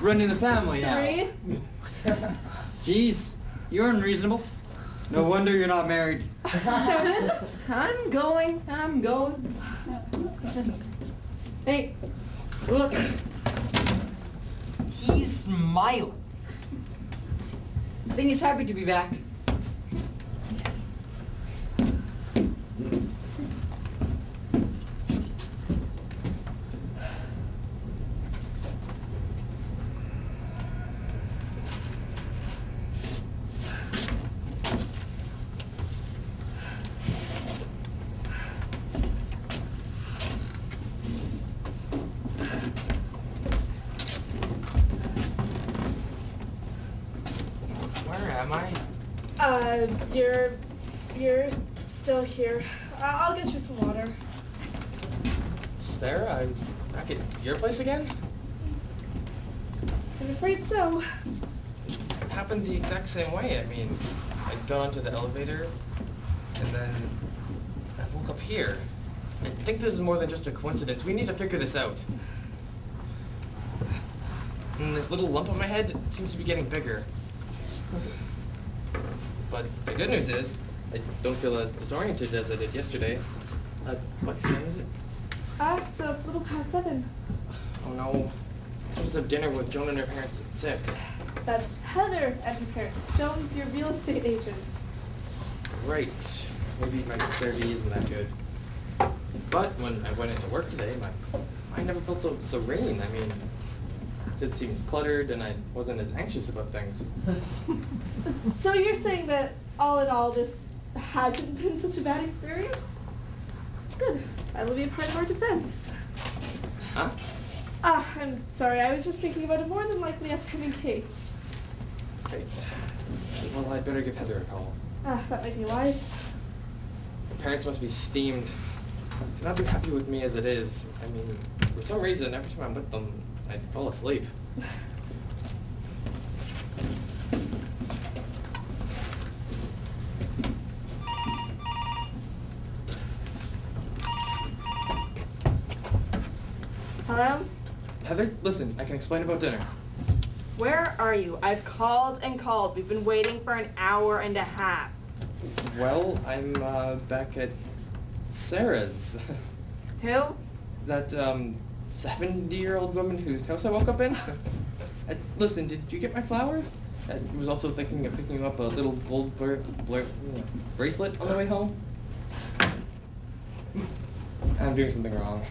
[SPEAKER 3] running the family now.
[SPEAKER 1] 3.
[SPEAKER 3] Geez, you're unreasonable. No wonder you're not married.
[SPEAKER 1] 7.
[SPEAKER 3] I'm going. Hey, look. He's smiling. I think he's happy to be back.
[SPEAKER 4] Where am I?
[SPEAKER 1] You're still here. I'll get you some water.
[SPEAKER 4] Sarah, I'm back at your place again?
[SPEAKER 1] I'm afraid so.
[SPEAKER 4] It happened the exact same way. I mean, I got onto the elevator, and then I woke up here. I think this is more than just a coincidence. We need to figure this out. And this little lump on my head seems to be getting bigger. But the good news is, I don't feel as disoriented as I did yesterday. What time is it?
[SPEAKER 1] It's a little past 7.
[SPEAKER 4] Oh no. I'm supposed to have dinner with Joan and her parents at 6.
[SPEAKER 1] That's Heather and her parents. Joan's your real estate agent.
[SPEAKER 4] Right. Maybe my clarity isn't that good. But when I went into work today, my mind never felt so serene. I mean, it seems cluttered and I wasn't as anxious about things.
[SPEAKER 1] So you're saying that all in all, this hasn't been such a bad experience? Good. That'll be a part of our defense.
[SPEAKER 4] Huh?
[SPEAKER 1] I'm sorry. I was just thinking about a more than likely upcoming case.
[SPEAKER 4] Right. Well, I'd better give Heather a call.
[SPEAKER 1] That might be wise.
[SPEAKER 4] Her parents must be steamed. They're not too happy with me as it is. I mean, for some reason, every time I'm with them, I fall asleep.
[SPEAKER 5] Hello?
[SPEAKER 4] Heather, listen, I can explain about dinner.
[SPEAKER 5] Where are you? I've called and called. We've been waiting for an hour and a half.
[SPEAKER 4] Well, I'm back at Sarah's.
[SPEAKER 5] Who?
[SPEAKER 4] That 70-year-old woman whose house I woke up in. Listen, did you get my flowers? I was also thinking of picking up a little gold bracelet on the way home. I'm doing something wrong.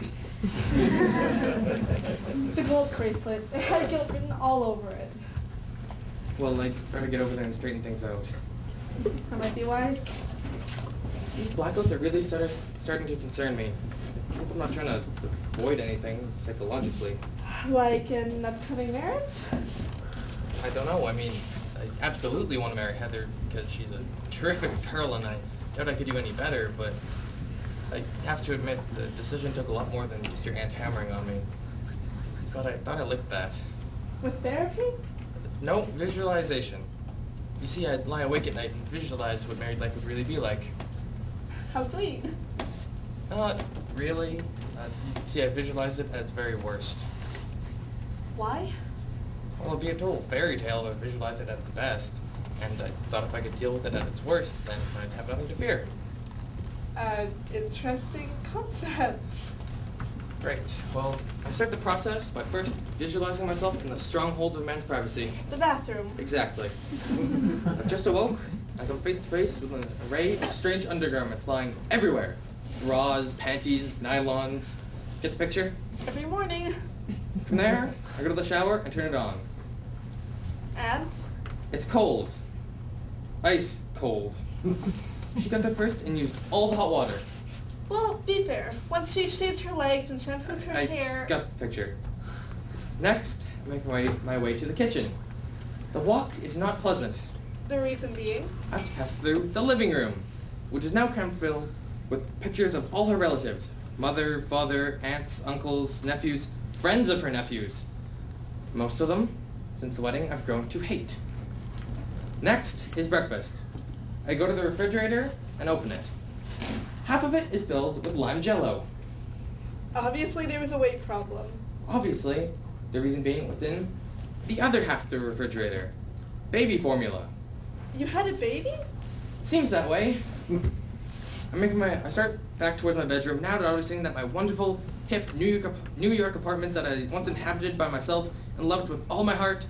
[SPEAKER 1] The gold bracelet. It had guilt written all over it.
[SPEAKER 4] Well, I'd better get over there and straighten things out.
[SPEAKER 1] That might be wise.
[SPEAKER 4] These blackouts are really starting to concern me. I hope I'm not trying to avoid anything psychologically.
[SPEAKER 1] Like an upcoming marriage?
[SPEAKER 4] I don't know. I mean, I absolutely want to marry Heather because she's a terrific girl and I doubt I could do any better, but I have to admit the decision took a lot more than just your aunt hammering on me. But I thought I liked that.
[SPEAKER 1] With therapy?
[SPEAKER 4] No, visualization. You see, I'd lie awake at night and visualize what married life would really be like.
[SPEAKER 1] How sweet.
[SPEAKER 4] Really? See, I visualize it at its very worst.
[SPEAKER 1] Why?
[SPEAKER 4] Well, it'd be a total fairy tale if I visualize it at its best. And I thought if I could deal with it at its worst, then I'd have nothing to fear.
[SPEAKER 1] Interesting concept.
[SPEAKER 4] Right. Well, I start the process by first visualizing myself in the stronghold of man's privacy.
[SPEAKER 1] The bathroom.
[SPEAKER 4] Exactly. I've just awoke. I come face to face with an array of strange undergarments lying everywhere. Bras, panties, nylons. Get the picture?
[SPEAKER 1] Every morning.
[SPEAKER 4] From there, I go to the shower and turn it on.
[SPEAKER 1] And?
[SPEAKER 4] It's cold. Ice cold. She got there first and used all the hot water.
[SPEAKER 1] Well, be fair. Once she shaves her legs and shampoos her hair...
[SPEAKER 4] I got the picture. Next, I make my way to the kitchen. The walk is not pleasant.
[SPEAKER 1] The reason being?
[SPEAKER 4] I have to pass through the living room, which is now filled with pictures of all her relatives. Mother, father, aunts, uncles, nephews, friends of her nephews. Most of them, since the wedding, I've grown to hate. Next is breakfast. I go to the refrigerator and open it. Half of it is filled with lime jello.
[SPEAKER 1] Obviously there was a weight problem.
[SPEAKER 4] Obviously, the reason being what's in the other half of the refrigerator. Baby formula.
[SPEAKER 1] You had a baby?
[SPEAKER 4] Seems that way. I start back towards my bedroom, now noticing that my wonderful, hip New York apartment that I once inhabited by myself and loved with all my heart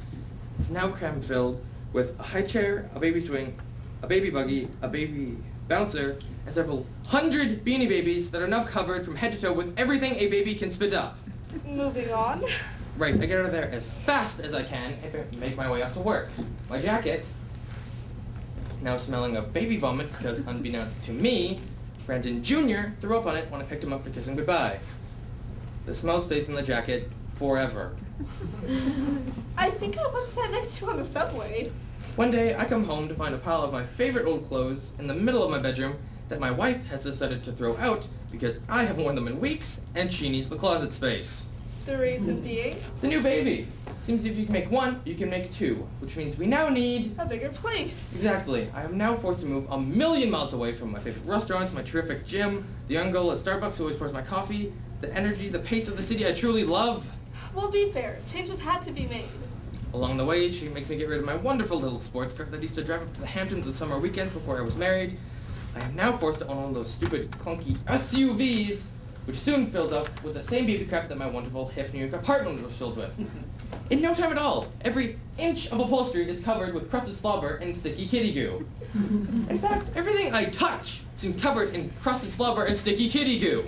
[SPEAKER 4] is now cram-filled with a high chair, a baby swing, a baby buggy, a baby bouncer, and several hundred Beanie Babies that are now covered from head to toe with everything a baby can spit up.
[SPEAKER 1] Moving on.
[SPEAKER 4] Right, I get out of there as fast as I can and make my way off to work. My jacket, now smelling of baby vomit because, unbeknownst to me, Brandon Jr. threw up on it when I picked him up to kiss him goodbye. The smell stays in the jacket forever.
[SPEAKER 1] I think I once sat next to you on the subway.
[SPEAKER 4] One day, I come home to find a pile of my favorite old clothes in the middle of my bedroom that my wife has decided to throw out because I haven't worn them in weeks and she needs the closet space.
[SPEAKER 1] The reason being?
[SPEAKER 4] The new baby. Seems if you can make one, you can make two, which means we now need...
[SPEAKER 1] A bigger place.
[SPEAKER 4] Exactly. I am now forced to move 1,000,000 miles away from my favorite restaurants, my terrific gym, the young girl at Starbucks who always pours my coffee, the energy, the pace of the city I truly love.
[SPEAKER 1] Well, be fair. Changes had to be made.
[SPEAKER 4] Along the way, she makes me get rid of my wonderful little sports car that used to drive up to the Hamptons on summer weekends before I was married. I am now forced to own one of those stupid, clunky SUVs, which soon fills up with the same baby crap that my wonderful, hip New York apartment was filled with. In no time at all, every inch of upholstery is covered with crusted slobber and sticky kitty goo. In fact, everything I touch seems covered in crusted slobber and sticky kitty goo.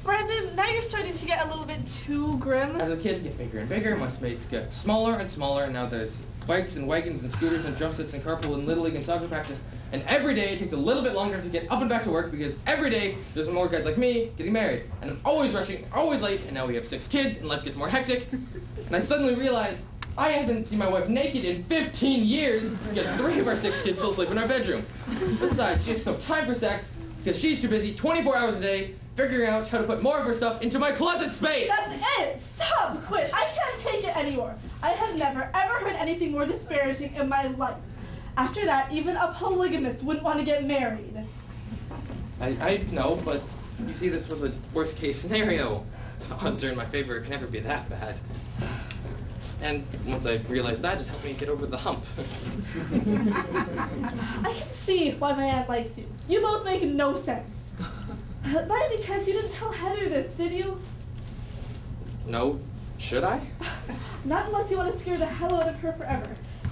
[SPEAKER 1] Brandon, now you're starting to get a little bit too grim.
[SPEAKER 4] As the kids get bigger and bigger, my mates get smaller and smaller, and now there's bikes and wagons and scooters and drum sets and carpool and Little League and soccer practice. And every day it takes a little bit longer to get up and back to work because every day there's more guys like me getting married. And I'm always rushing, always late, and now we have 6 kids and life gets more hectic. And I suddenly realize I haven't seen my wife naked in 15 years because 3 of our 6 kids still sleep in our bedroom. Besides, she has no time for sex because she's too busy 24 hours a day figuring out how to put more of her stuff into my closet space.
[SPEAKER 1] That's it! Stop! Quit! I can't take it anymore. I have never, ever heard anything more disparaging in my life. After that, even a polygamist wouldn't want to get married.
[SPEAKER 4] I know, but you see, this was a worst case scenario. The odds are in my favor. It can never be that bad. And once I realized that, it helped me get over the hump.
[SPEAKER 1] I can see why my aunt likes you. You both make no sense. By any chance, you didn't tell Heather this, did you?
[SPEAKER 4] No, should I?
[SPEAKER 1] Not unless you want to scare the hell out of her forever.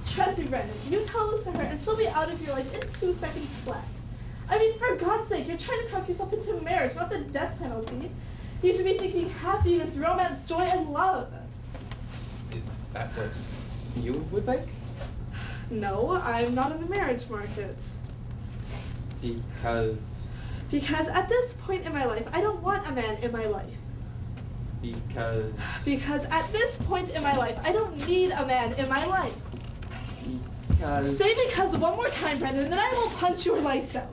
[SPEAKER 1] Trust me, Brandon, you tell this to her and she'll be out of your life in 2 seconds flat. I mean, for God's sake, you're trying to talk yourself into marriage, not the death penalty. You should be thinking happiness, romance, joy, and love.
[SPEAKER 4] Is that what you would think?
[SPEAKER 1] No, I'm not in the marriage market. Because at this point in my life, I don't want a man in my life. Because at this point in my life, I don't need a man in my life. Say because one more time, Brendan, then I will punch your lights out.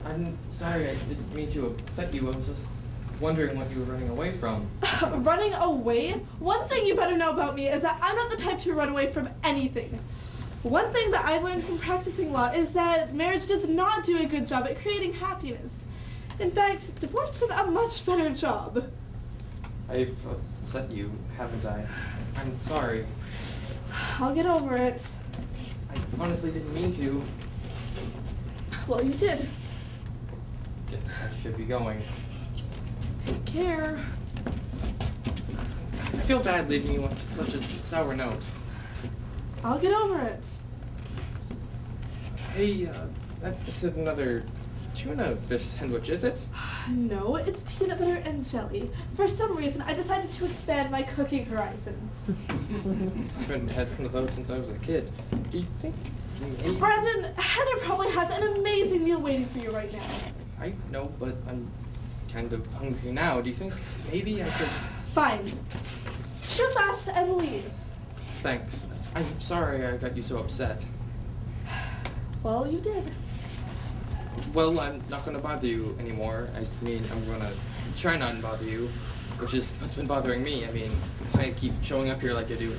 [SPEAKER 4] I'm sorry, I didn't mean to upset you. I was just wondering what you were running away from.
[SPEAKER 1] Running away? One thing you better know about me is that I'm not the type to run away from anything. One thing that I've learned from practicing law is that marriage does not do a good job at creating happiness. In fact, divorce does a much better job.
[SPEAKER 4] I've upset you, haven't I? I'm sorry.
[SPEAKER 1] I'll get over it.
[SPEAKER 4] I honestly didn't mean to.
[SPEAKER 1] Well, you did.
[SPEAKER 4] Guess I should be going.
[SPEAKER 1] Take care.
[SPEAKER 4] I feel bad leaving you on such a sour note.
[SPEAKER 1] I'll get over it.
[SPEAKER 4] Hey, that isn't another tuna fish sandwich, is it?
[SPEAKER 1] No, it's peanut butter and jelly. For some reason, I decided to expand my cooking horizons.
[SPEAKER 4] I haven't had one of those since I was a kid. Do you think...
[SPEAKER 1] Brandon, Heather probably has an amazing meal waiting for you right now.
[SPEAKER 4] I know, but I'm kind of hungry now. Do you think maybe I could...
[SPEAKER 1] Fine. Shoot fast and leave.
[SPEAKER 4] Thanks. I'm sorry I got you so upset.
[SPEAKER 1] Well, you did.
[SPEAKER 4] Well, I'm not going to bother you anymore. I mean, I'm going to try not to bother you, which is what's been bothering me. I mean, I keep showing up here like I do. It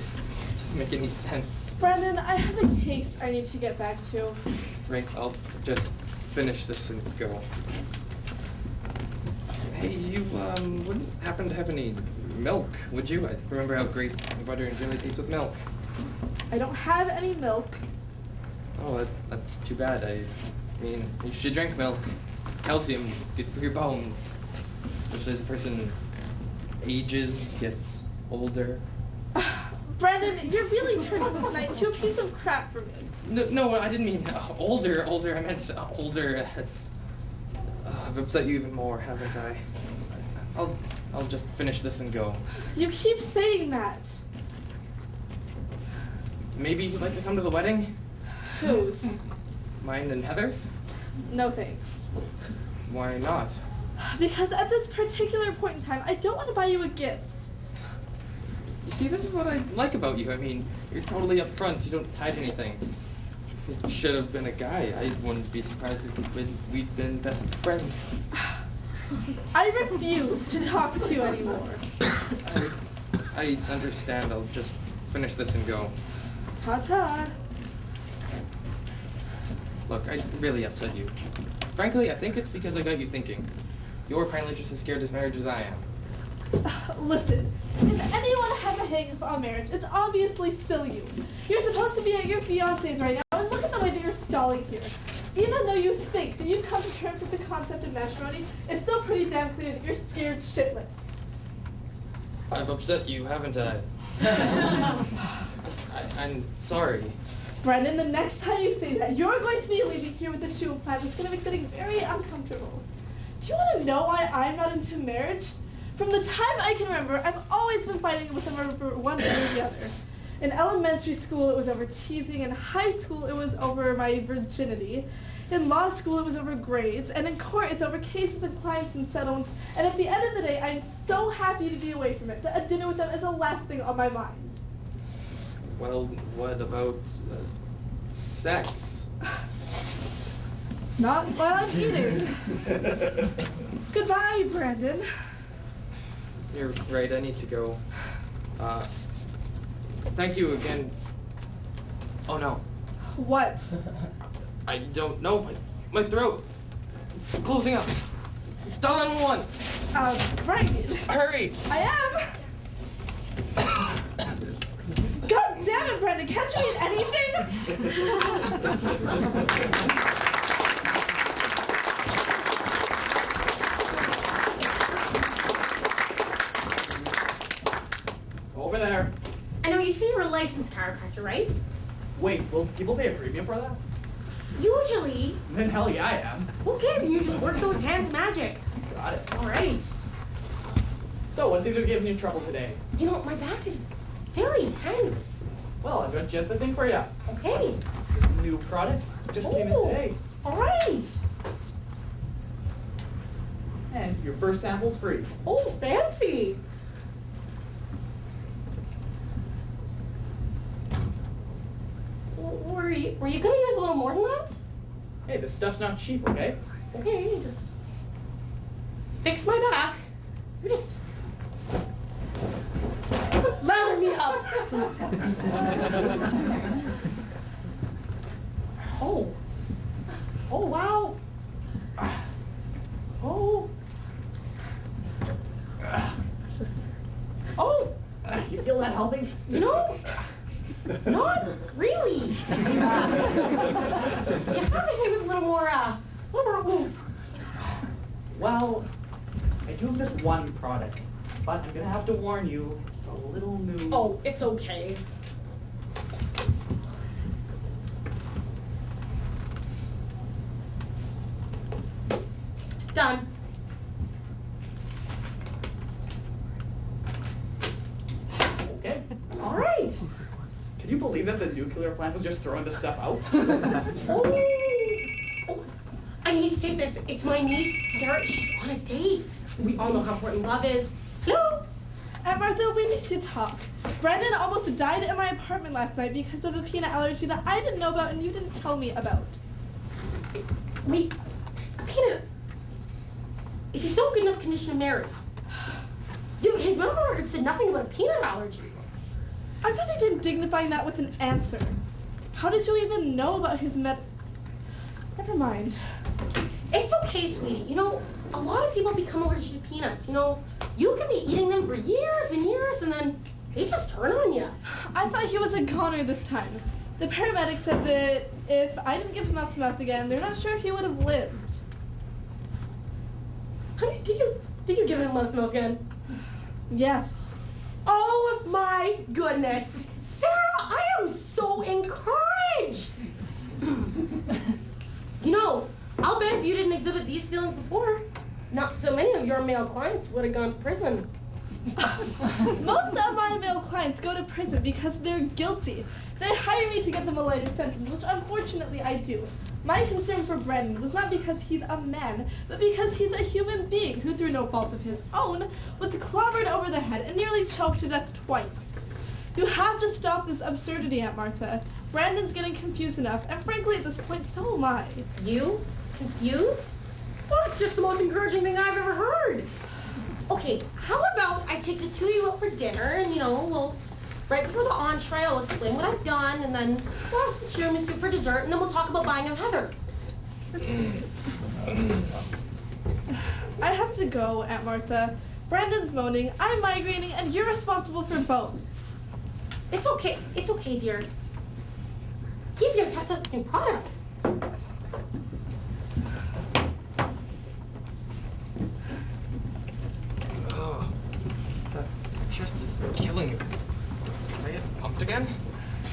[SPEAKER 4] doesn't make any sense.
[SPEAKER 1] Brandon, I have a case I need to get back to.
[SPEAKER 4] Right, I'll just finish this and go. Hey, you wouldn't happen to have any milk, would you? I remember how great butter and jelly taste with milk.
[SPEAKER 1] I don't have any milk.
[SPEAKER 4] Oh, that's too bad. I mean, you should drink milk. Calcium, good for your bones. Especially as a person ages, gets older.
[SPEAKER 1] Brandon, you're really turning this night into a piece of crap for me.
[SPEAKER 4] No, I didn't mean older. I meant older as... I've upset you even more, haven't I? I'll just finish this and go.
[SPEAKER 1] You keep saying that.
[SPEAKER 4] Maybe you'd like to come to the wedding?
[SPEAKER 1] Whose?
[SPEAKER 4] Mine and Heather's?
[SPEAKER 1] No thanks.
[SPEAKER 4] Why not?
[SPEAKER 1] Because at this particular point in time, I don't want to buy you a gift.
[SPEAKER 4] You see, this is what I like about you. I mean, you're totally upfront. You don't hide anything. It should have been a guy. I wouldn't be surprised if we'd been best friends.
[SPEAKER 1] I refuse to talk to you anymore.
[SPEAKER 4] I understand. I'll just finish this and go.
[SPEAKER 1] Ta-ta.
[SPEAKER 4] Look, I really upset you. Frankly, I think it's because I got you thinking. You're apparently just as scared of marriage as I am.
[SPEAKER 1] Listen, if anyone has a hang-up on marriage, it's obviously still you. You're supposed to be at your fiancé's right now, and look at the way that you're stalling here. Even though you think that you've come to terms with the concept of matrimony, it's still pretty damn clear that you're scared shitless.
[SPEAKER 4] I've upset you, haven't I? I'm sorry.
[SPEAKER 1] Brendan, the next time you say that, you're going to be leaving here with the shoe implant that's going to make getting very uncomfortable. Do you want to know why I'm not into marriage? From the time I can remember, I've always been fighting with them over one thing or the other. In elementary school, it was over teasing. In high school, it was over my virginity. In law school, it was over grades. And in court, it's over cases and clients and settlements. And at the end of the day, I'm so happy to be away from it that a dinner with them is the last thing on my mind.
[SPEAKER 4] Well, what about sex?
[SPEAKER 1] Not while I'm eating. Goodbye, Brandon.
[SPEAKER 4] You're right, I need to go. Thank you again. Oh no.
[SPEAKER 1] What?
[SPEAKER 4] I don't know. My throat. It's closing up. Dial 911.
[SPEAKER 1] Right.
[SPEAKER 4] Hurry.
[SPEAKER 1] I am. God damn it, Brandon. Can't you eat anything?
[SPEAKER 6] Over there.
[SPEAKER 2] I know you say you're a licensed chiropractor, right?
[SPEAKER 6] Wait, will people pay a premium for that?
[SPEAKER 2] Usually.
[SPEAKER 6] Then hell yeah, I am.
[SPEAKER 2] Okay, then you just work those hands magic.
[SPEAKER 6] Got it.
[SPEAKER 2] All right.
[SPEAKER 6] So, what seems to be giving you trouble today?
[SPEAKER 2] You know, my back is very tense.
[SPEAKER 6] Well, I've got just the thing for you.
[SPEAKER 2] Okay.
[SPEAKER 6] New product just came in
[SPEAKER 2] Ooh.
[SPEAKER 6] today.
[SPEAKER 2] All right.
[SPEAKER 6] And your first sample's free.
[SPEAKER 2] Oh, fancy. Were you going to use a little more than that?
[SPEAKER 6] Hey, this stuff's not cheap, okay?
[SPEAKER 2] Okay, just fix my back. You just lather me up. Oh. Oh, wow. Oh. Oh.
[SPEAKER 6] You feel that helping?
[SPEAKER 2] You know, not really. You have to think with a little more oomph.
[SPEAKER 6] Well, I do have this one product, but I'm gonna have to warn you, it's a little new.
[SPEAKER 2] Oh, it's okay. Done.
[SPEAKER 6] Okay.
[SPEAKER 2] All right.
[SPEAKER 6] Can you believe that the nuclear plant was just throwing this stuff out?
[SPEAKER 2] Oh. I need to say this. It's my niece, Sarah. She's on a date. We all know how important love is. Hello?
[SPEAKER 1] Aunt Martha, we need to talk. Brandon almost died in my apartment last night because of a peanut allergy that I didn't know about and you didn't tell me about.
[SPEAKER 2] Wait, a peanut? Is he still in good enough condition to marry? Dude, his medical record said nothing about a peanut allergy.
[SPEAKER 1] I'm not even dignifying that with an answer. How did you even know about his Never mind.
[SPEAKER 2] It's okay, sweetie. You know, a lot of people become allergic to peanuts. You know, you can be eating them for years and years and then they just turn on you.
[SPEAKER 1] I thought he was a goner this time. The paramedic said that if I didn't give him mouth to mouth again, they're not sure if he would have lived.
[SPEAKER 2] Honey, did you give him mouth milk again?
[SPEAKER 1] Yes.
[SPEAKER 2] Oh my goodness. Sarah, I am so encouraged. You know, I'll bet if you didn't exhibit these feelings before, not so many of your male clients would have gone to prison.
[SPEAKER 1] Most of my male clients go to prison because they're guilty. They hire me to get them a lighter sentence, which unfortunately I do. My concern for Brendan was not because he's a man, but because he's a human being who, through no fault of his own, was clobbered over the head and nearly choked to death twice. You have to stop this absurdity, Aunt Martha. Brandon's getting confused enough, and frankly at this point, so am I.
[SPEAKER 2] You? Confused? Well, it's just the most encouraging thing I've ever heard. Okay, how about I take the two of you out for dinner and, you know, we'll, right before the entree, I'll explain what I've done, and then we'll have some tiramisu for dessert, and then we'll talk about buying him Heather.
[SPEAKER 1] I have to go, Aunt Martha. Brandon's moaning, I'm migraining, and you're responsible for both.
[SPEAKER 2] It's okay, dear. He's gonna test out this new product.
[SPEAKER 4] Oh, that chest is killing me. Did I get pumped again?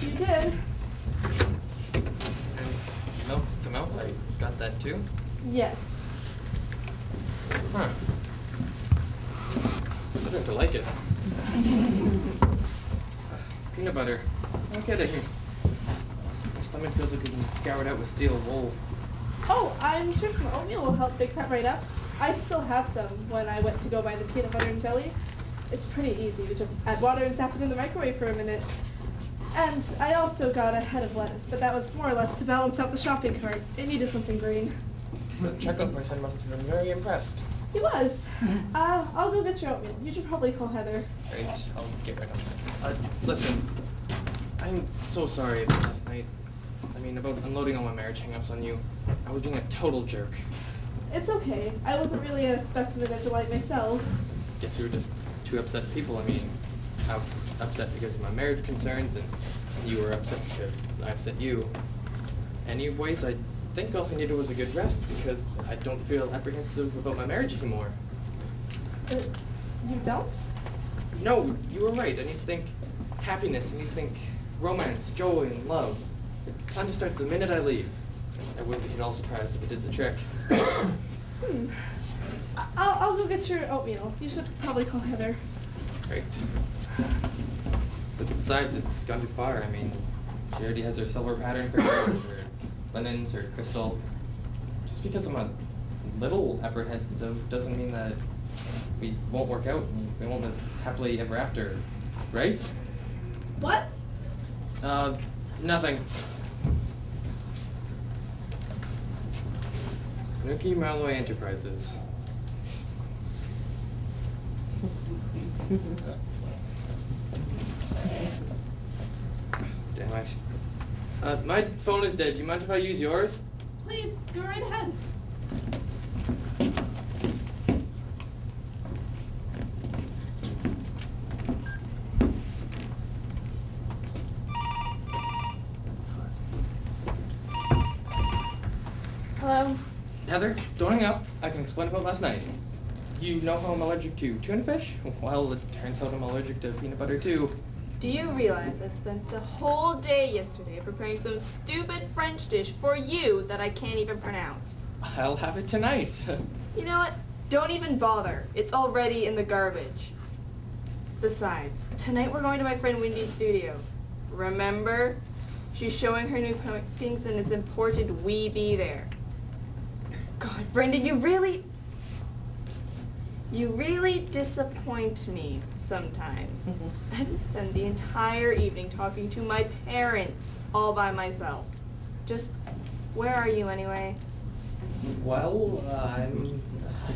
[SPEAKER 1] You did?
[SPEAKER 4] And milk to mouth, I got that too?
[SPEAKER 1] Yes.
[SPEAKER 4] Huh. I'm starting to like it. Peanut butter. No kidding. My stomach feels like it's been scoured out with steel wool.
[SPEAKER 1] Oh, I'm sure some oatmeal will help fix that right up. I still have some when I went to go buy the peanut butter and jelly. It's pretty easy. You just add water and zap it in the microwave for a minute. And I also got a head of lettuce, but that was more or less to balance out the shopping cart. It needed something green.
[SPEAKER 4] The checkout person must have been very impressed.
[SPEAKER 1] He was. I'll go get your oatmeal. You should probably call Heather.
[SPEAKER 4] Right, I'll get right on that. Listen, I'm so sorry about last night. I mean, about unloading all my marriage hang-ups on you. I was being a total jerk.
[SPEAKER 1] It's okay. I wasn't really a specimen of delight myself.
[SPEAKER 4] Guess we were just two upset people. I mean, I was upset because of my marriage concerns, and you were upset because I upset you. Anyways, I think all I needed was a good rest because I don't feel apprehensive about my marriage anymore.
[SPEAKER 1] You don't?
[SPEAKER 4] No, you were right. I need to think happiness. I need to think romance, joy, and love. The time to start the minute I leave. I wouldn't be at all surprised if it did the trick.
[SPEAKER 1] I'll go get your oatmeal. You should probably call Heather.
[SPEAKER 4] Great. But besides, it's gone too far. I mean, she already has her silver pattern for her, her linens, her crystal. Just because I'm a little apprehensive doesn't mean that we won't work out and we won't live happily ever after, right?
[SPEAKER 1] What?
[SPEAKER 4] Nothing. Nuki Malloy Enterprises. Damn it. My phone is dead. Do you mind if I use yours?
[SPEAKER 1] Please, go right ahead. Hello?
[SPEAKER 4] Heather, don't hang up. I can explain about last night. You know how I'm allergic to tuna fish? Well, it turns out I'm allergic to peanut butter too.
[SPEAKER 5] Do you realize I spent the whole day yesterday preparing some stupid French dish for you that I can't even pronounce?
[SPEAKER 4] I'll have it tonight.
[SPEAKER 5] You know what? Don't even bother. It's already in the garbage. Besides, tonight we're going to my friend Wendy's studio. Remember? She's showing her new paintings and it's important we be there. God, Brendan, you really disappoint me sometimes. I had to spend the entire evening talking to my parents all by myself. Just, where are you anyway?
[SPEAKER 4] Well, I'm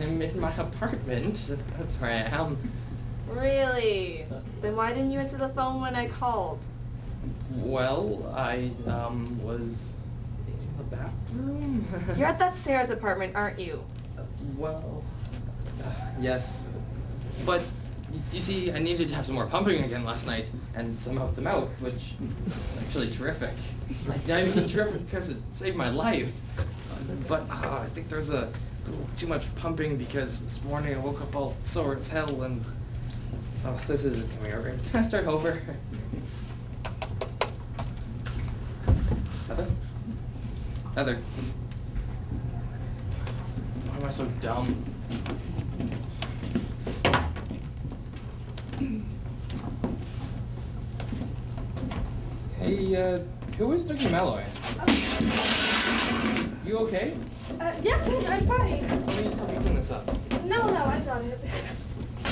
[SPEAKER 4] in my apartment. That's where I am.
[SPEAKER 5] Really? Then why didn't you answer the phone when I called?
[SPEAKER 4] Well, I was in the bathroom.
[SPEAKER 5] You're at that Sarah's apartment, aren't you?
[SPEAKER 4] Well, yes. But, you see, I needed to have some more pumping again last night, and some helped them out, which is actually terrific. I mean, terrific because it saved my life. But I think there's a little too much pumping because this morning I woke up all sore as hell, and this isn't coming over. Can I start over? Heather? Heather. Why am I so dumb? Hey, who is Doogie Malloy? You okay?
[SPEAKER 1] Yes, I'm fine.
[SPEAKER 4] Let me help you clean this up.
[SPEAKER 1] No, I got it.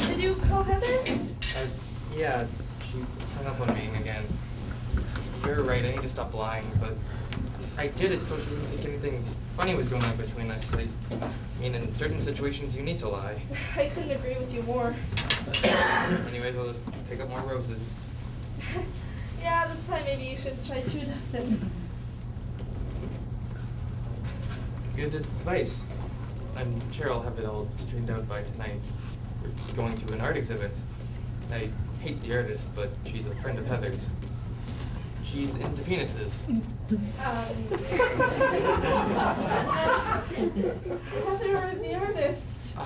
[SPEAKER 1] Did you call Heather?
[SPEAKER 4] Yeah, she hung up on me again. You're right, I need to stop lying, but I did it so she wouldn't think anything funny was going on between us. I mean, in certain situations, you need to lie.
[SPEAKER 1] I couldn't agree with you more.
[SPEAKER 4] Anyways, I'll just pick up more roses.
[SPEAKER 1] Yeah, this time maybe you should try 2 dozen.
[SPEAKER 4] Good advice. I'm sure I'll have it all straightened out by tonight. We're going to an art exhibit. I hate the artist, but she's a friend of Heather's. She's into penises.
[SPEAKER 1] Heather, the artist.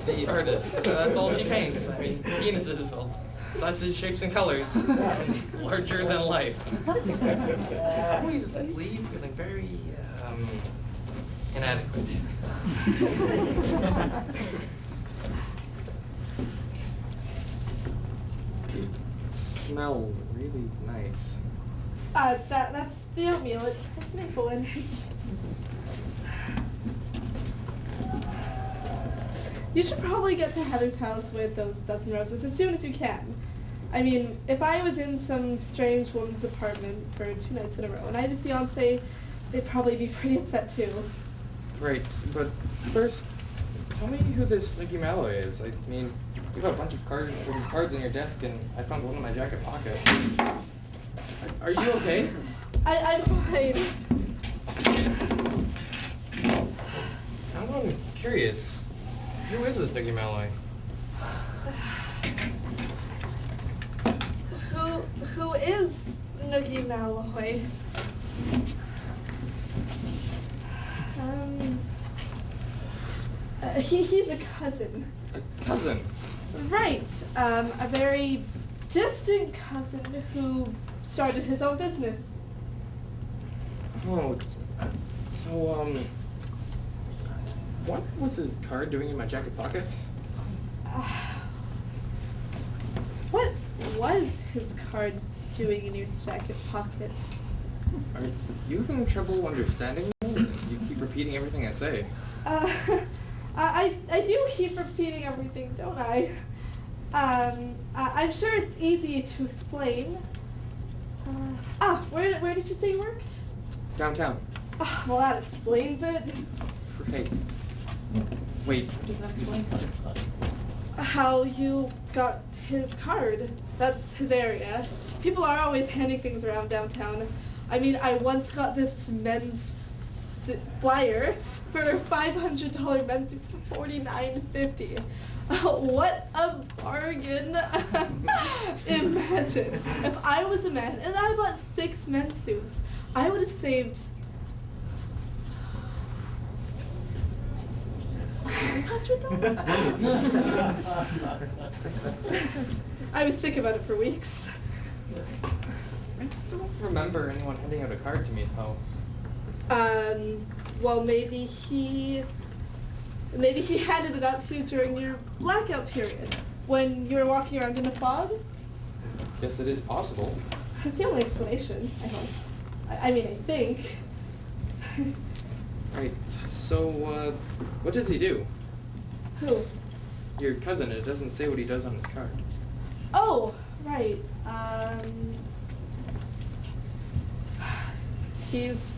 [SPEAKER 4] The artist. That's all she paints. I mean, penises, all sizes, shapes, and colors. And larger than life. I always leave feeling very, inadequate. You smell really nice.
[SPEAKER 1] That's the oatmeal. It has maple in it. You should probably get to Heather's house with those dozen roses as soon as you can. I mean, if I was in some strange woman's apartment for 2 nights in a row and I had a fiance, they'd probably be pretty upset too.
[SPEAKER 4] Right, but first, tell me who this Nicky Malloy is. I mean, you have a bunch of these cards on your desk, and I found one in my jacket pocket. Are you okay?
[SPEAKER 1] I'm fine.
[SPEAKER 4] I'm curious. Who is this Nicky Malloy?
[SPEAKER 1] Who is Noogie Malloy? He's a cousin.
[SPEAKER 4] A cousin?
[SPEAKER 1] Right. A very distant cousin who started his own business.
[SPEAKER 4] Oh, so, what was his card doing in my jacket pocket?
[SPEAKER 1] What was his card doing in your jacket pocket?
[SPEAKER 4] Are you having trouble understanding me? You keep repeating everything I say.
[SPEAKER 1] I do keep repeating everything, don't I? I'm sure it's easy to explain. Where did you say you worked?
[SPEAKER 4] Downtown.
[SPEAKER 1] Well, that explains it.
[SPEAKER 4] Great. Wait, what does that explain?
[SPEAKER 1] How you got his card. That's his area. People are always handing things around downtown. I mean, I once got this men's flyer for a $500 men's suit for $49.50. What a bargain. Imagine if I was a man and I bought 6 men's suits, I would have saved $100. I was sick about it for weeks.
[SPEAKER 4] I don't remember anyone handing out a card to me, though.
[SPEAKER 1] Well, maybe he handed it out to you during your blackout period, when you were walking around in a fog.
[SPEAKER 4] Guess it is possible.
[SPEAKER 1] That's the only explanation, I hope. I mean, I think.
[SPEAKER 4] Right, so, what does he do?
[SPEAKER 1] Who?
[SPEAKER 4] Your cousin, it doesn't say what he does on his card.
[SPEAKER 1] Oh, right. He's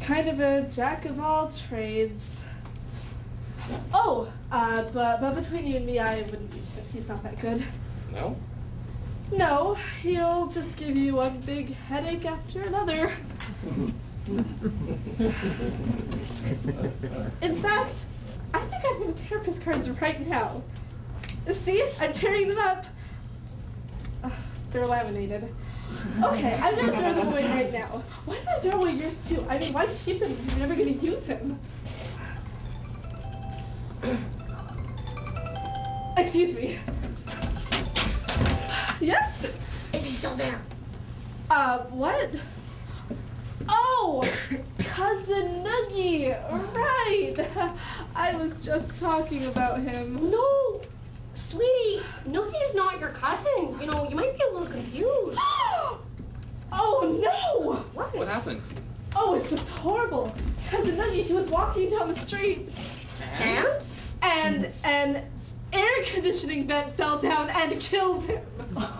[SPEAKER 1] kind of a jack of all trades. Oh, but between you and me, I wouldn't use him. He's not that good.
[SPEAKER 4] No?
[SPEAKER 1] No, he'll just give you one big headache after another. In fact, I think I'm going to tear up his cards right now. See? I'm tearing them up. Ugh, they're laminated. Okay, I'm going to throw them away right now. Why did I throw away yours too? I mean, why keep them if you're never going to use him? Excuse me. Yes?
[SPEAKER 2] Is he still there?
[SPEAKER 1] What? Oh, Cousin Noogie, right. I was just talking about him.
[SPEAKER 2] No, sweetie, Nookie's not your cousin. You know, you might be a little confused.
[SPEAKER 1] Oh, no.
[SPEAKER 4] What happened?
[SPEAKER 1] Oh, it's just horrible. Cousin Noogie, he was walking down the street. And an air conditioning vent fell down and killed him.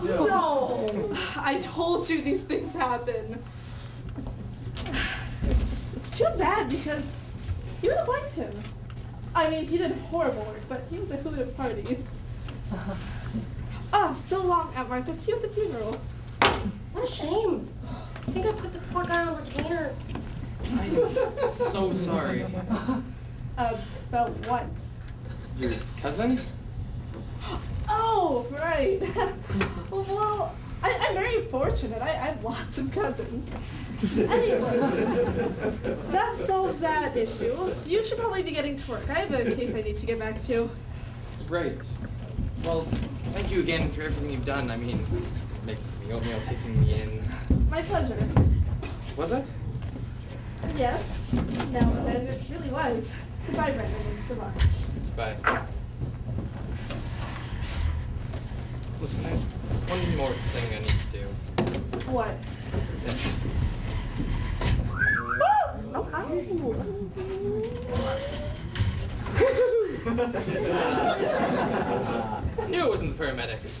[SPEAKER 1] No. I told you these things happen. It's too bad because you would have liked him. I mean, he did horrible work, but he was a hoot at parties. Oh, so long, Aunt Martha. See you at the funeral.
[SPEAKER 2] What a shame. I think I put the poor guy on retainer.
[SPEAKER 4] I'm so sorry.
[SPEAKER 1] About what?
[SPEAKER 4] Your cousin?
[SPEAKER 1] Oh, right. Well, I'm very fortunate. I have lots of cousins. Anyway, that solves that issue. You should probably be getting to work. I have a case I need to get back to.
[SPEAKER 4] Right. Well, thank you again for everything you've done. I mean, making me oatmeal, taking me in.
[SPEAKER 1] My pleasure.
[SPEAKER 4] Was it?
[SPEAKER 1] Yes. No, it really was. Goodbye, Brendan. Goodbye.
[SPEAKER 4] Bye. Listen, there's one more thing I need to do.
[SPEAKER 1] What?
[SPEAKER 4] Yes. I knew it wasn't the paramedics.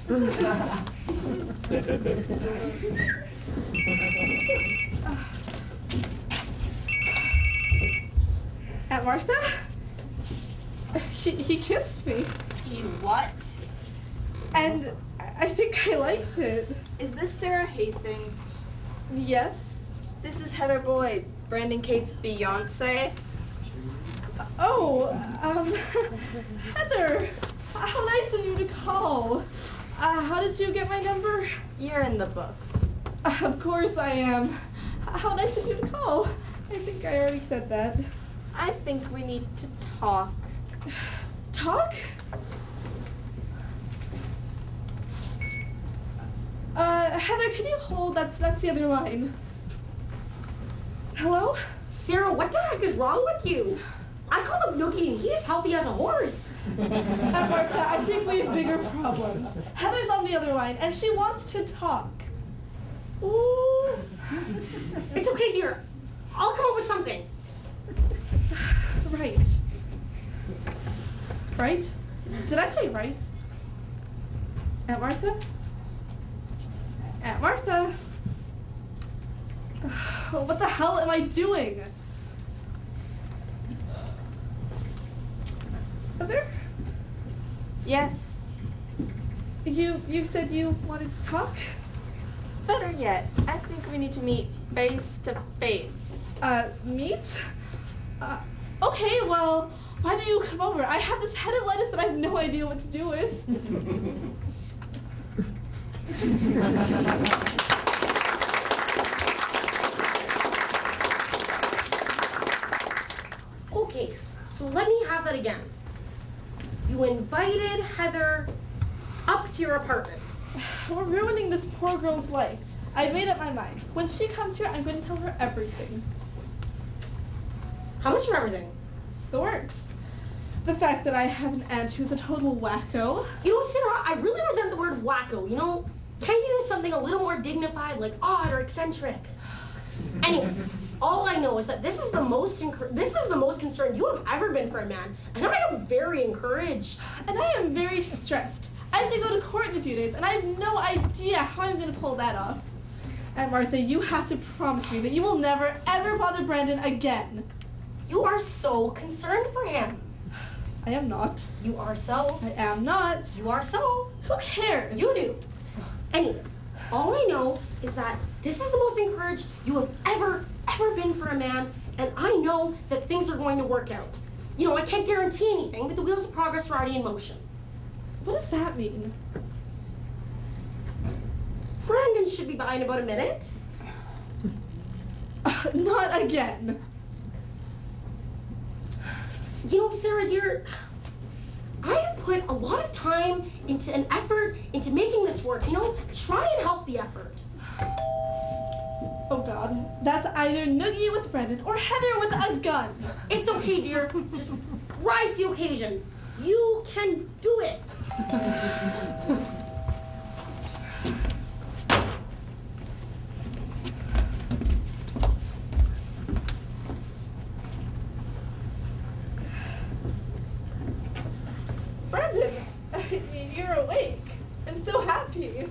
[SPEAKER 1] Aunt Martha? He kissed me.
[SPEAKER 5] He what?
[SPEAKER 1] And I think I liked it.
[SPEAKER 5] Is this Sarah Hastings?
[SPEAKER 1] Yes?
[SPEAKER 5] This is Heather Boyd, Brandon Cates' Beyonce.
[SPEAKER 1] Oh, Heather, how nice of you to call. How did you get my number?
[SPEAKER 5] You're in the book.
[SPEAKER 1] Of course I am. How nice of you to call. I think I already said that.
[SPEAKER 5] I think we need to talk.
[SPEAKER 1] Talk? Heather, could you hold? That's the other line. Hello?
[SPEAKER 2] Sarah, what the heck is wrong with you? I called up Nookie and he's healthy as a horse.
[SPEAKER 1] Aunt Martha, I think we have bigger problems. Heather's on the other line, and she wants to talk.
[SPEAKER 2] Ooh. It's okay, dear. I'll come up with something.
[SPEAKER 1] Right. Right? Did I say right? Aunt Martha? Aunt Martha? What the hell am I doing? Heather?
[SPEAKER 5] Yes.
[SPEAKER 1] You said you wanted to talk?
[SPEAKER 5] Better yet, I think we need to meet face to face.
[SPEAKER 1] Meet? Okay, well, why don't you come over? I have this head of lettuce that I have no idea what to do with.
[SPEAKER 2] Okay, so let me have that again. You invited Heather up to your apartment.
[SPEAKER 1] We're ruining this poor girl's life. I've made up my mind. When she comes here, I'm going to tell her everything.
[SPEAKER 2] How much of everything?
[SPEAKER 1] The works. The fact that I have an aunt who's a total wacko.
[SPEAKER 2] You know, Sarah, I really resent the word wacko, you know? Can't you use something a little more dignified, like odd or eccentric? Anyway, All I know is that this is the most concerned you have ever been for a man, and I am very encouraged.
[SPEAKER 1] And I am very stressed. I have to go to court in a few days, and I have no idea how I'm going to pull that off. And Martha, you have to promise me that you will never, ever bother Brandon again.
[SPEAKER 2] You are so concerned for him.
[SPEAKER 1] I am not.
[SPEAKER 2] You are so.
[SPEAKER 1] I am not.
[SPEAKER 2] You are so.
[SPEAKER 1] Who cares?
[SPEAKER 2] You do. Anyways, all I know is that this is the most encouraged you have ever been for a man, and I know that things are going to work out. You know, I can't guarantee anything, but the wheels of progress are already in motion.
[SPEAKER 1] What does that mean?
[SPEAKER 2] Brandon should be by in about a minute.
[SPEAKER 1] Not again.
[SPEAKER 2] You know, Sarah, dear, I have put a lot of time into an effort into making this work. You know, try and help the effort.
[SPEAKER 1] Oh God, that's either Noogie with Brandon or Heather with a gun.
[SPEAKER 2] It's okay, dear. Just rise to the occasion. You can do it.
[SPEAKER 1] Brandon, I mean, you're awake and so happy.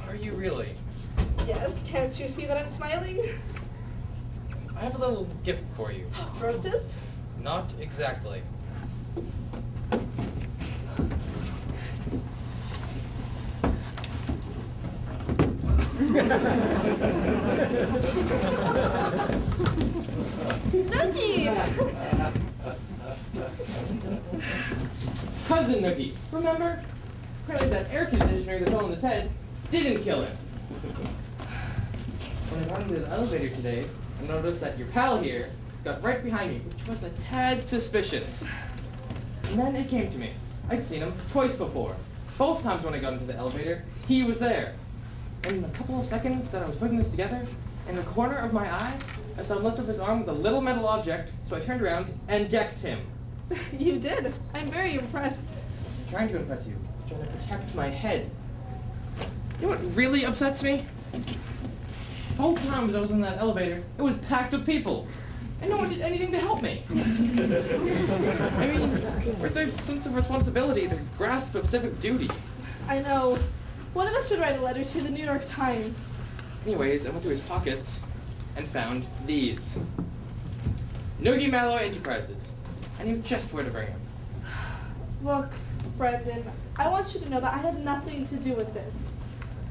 [SPEAKER 4] Are you really?
[SPEAKER 1] Yes, can't you see that I'm smiling?
[SPEAKER 4] I have a little gift for you.
[SPEAKER 1] Roses?
[SPEAKER 4] Not exactly.
[SPEAKER 1] Noogie!
[SPEAKER 7] Cousin Noogie, remember? Apparently that air conditioner that fell on his head didn't kill him. When I got into the elevator today, I noticed that your pal here got right behind me, which was a tad suspicious. And then it came to me. I'd seen him twice before. Both times when I got into the elevator, he was there. And in a couple of seconds that I was putting this together, in the corner of my eye, I saw him lift up his arm with a little metal object, so I turned around and decked him.
[SPEAKER 1] You did. I'm very impressed.
[SPEAKER 7] I wasn't trying to impress you. I was trying to protect my head. You know what really upsets me? Both times I was in that elevator, it was packed with people. And no one did anything to help me.
[SPEAKER 4] I mean, where's their sense of responsibility, their grasp of civic duty?
[SPEAKER 1] I know. One of us should write a letter to the New York Times.
[SPEAKER 7] Anyways, I went through his pockets and found these. Noogie Mallow Enterprises. I knew just where to bring him.
[SPEAKER 1] Look, Brendan, I want you to know that I had nothing to do with this.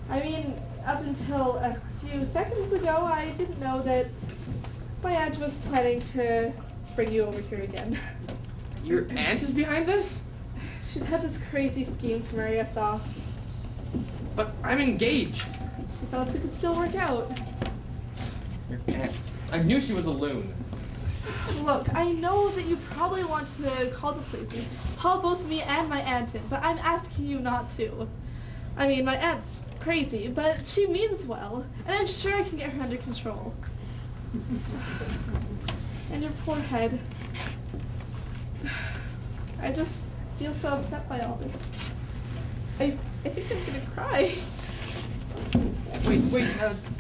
[SPEAKER 1] I mean, up until a few seconds ago, I didn't know that my aunt was planning to bring you over here again.
[SPEAKER 7] Your aunt is behind this?
[SPEAKER 1] She's had this crazy scheme to marry us off.
[SPEAKER 7] But I'm engaged.
[SPEAKER 1] She felt it could still work out.
[SPEAKER 7] Your aunt. I knew she was a loon.
[SPEAKER 1] Look, I know that you probably want to call the police and haul both me and my aunt in, but I'm asking you not to. I mean, my aunt's crazy, but she means well, and I'm sure I can get her under control. And your poor head. I just feel so upset by all this. I think I'm gonna cry.
[SPEAKER 4] Wait,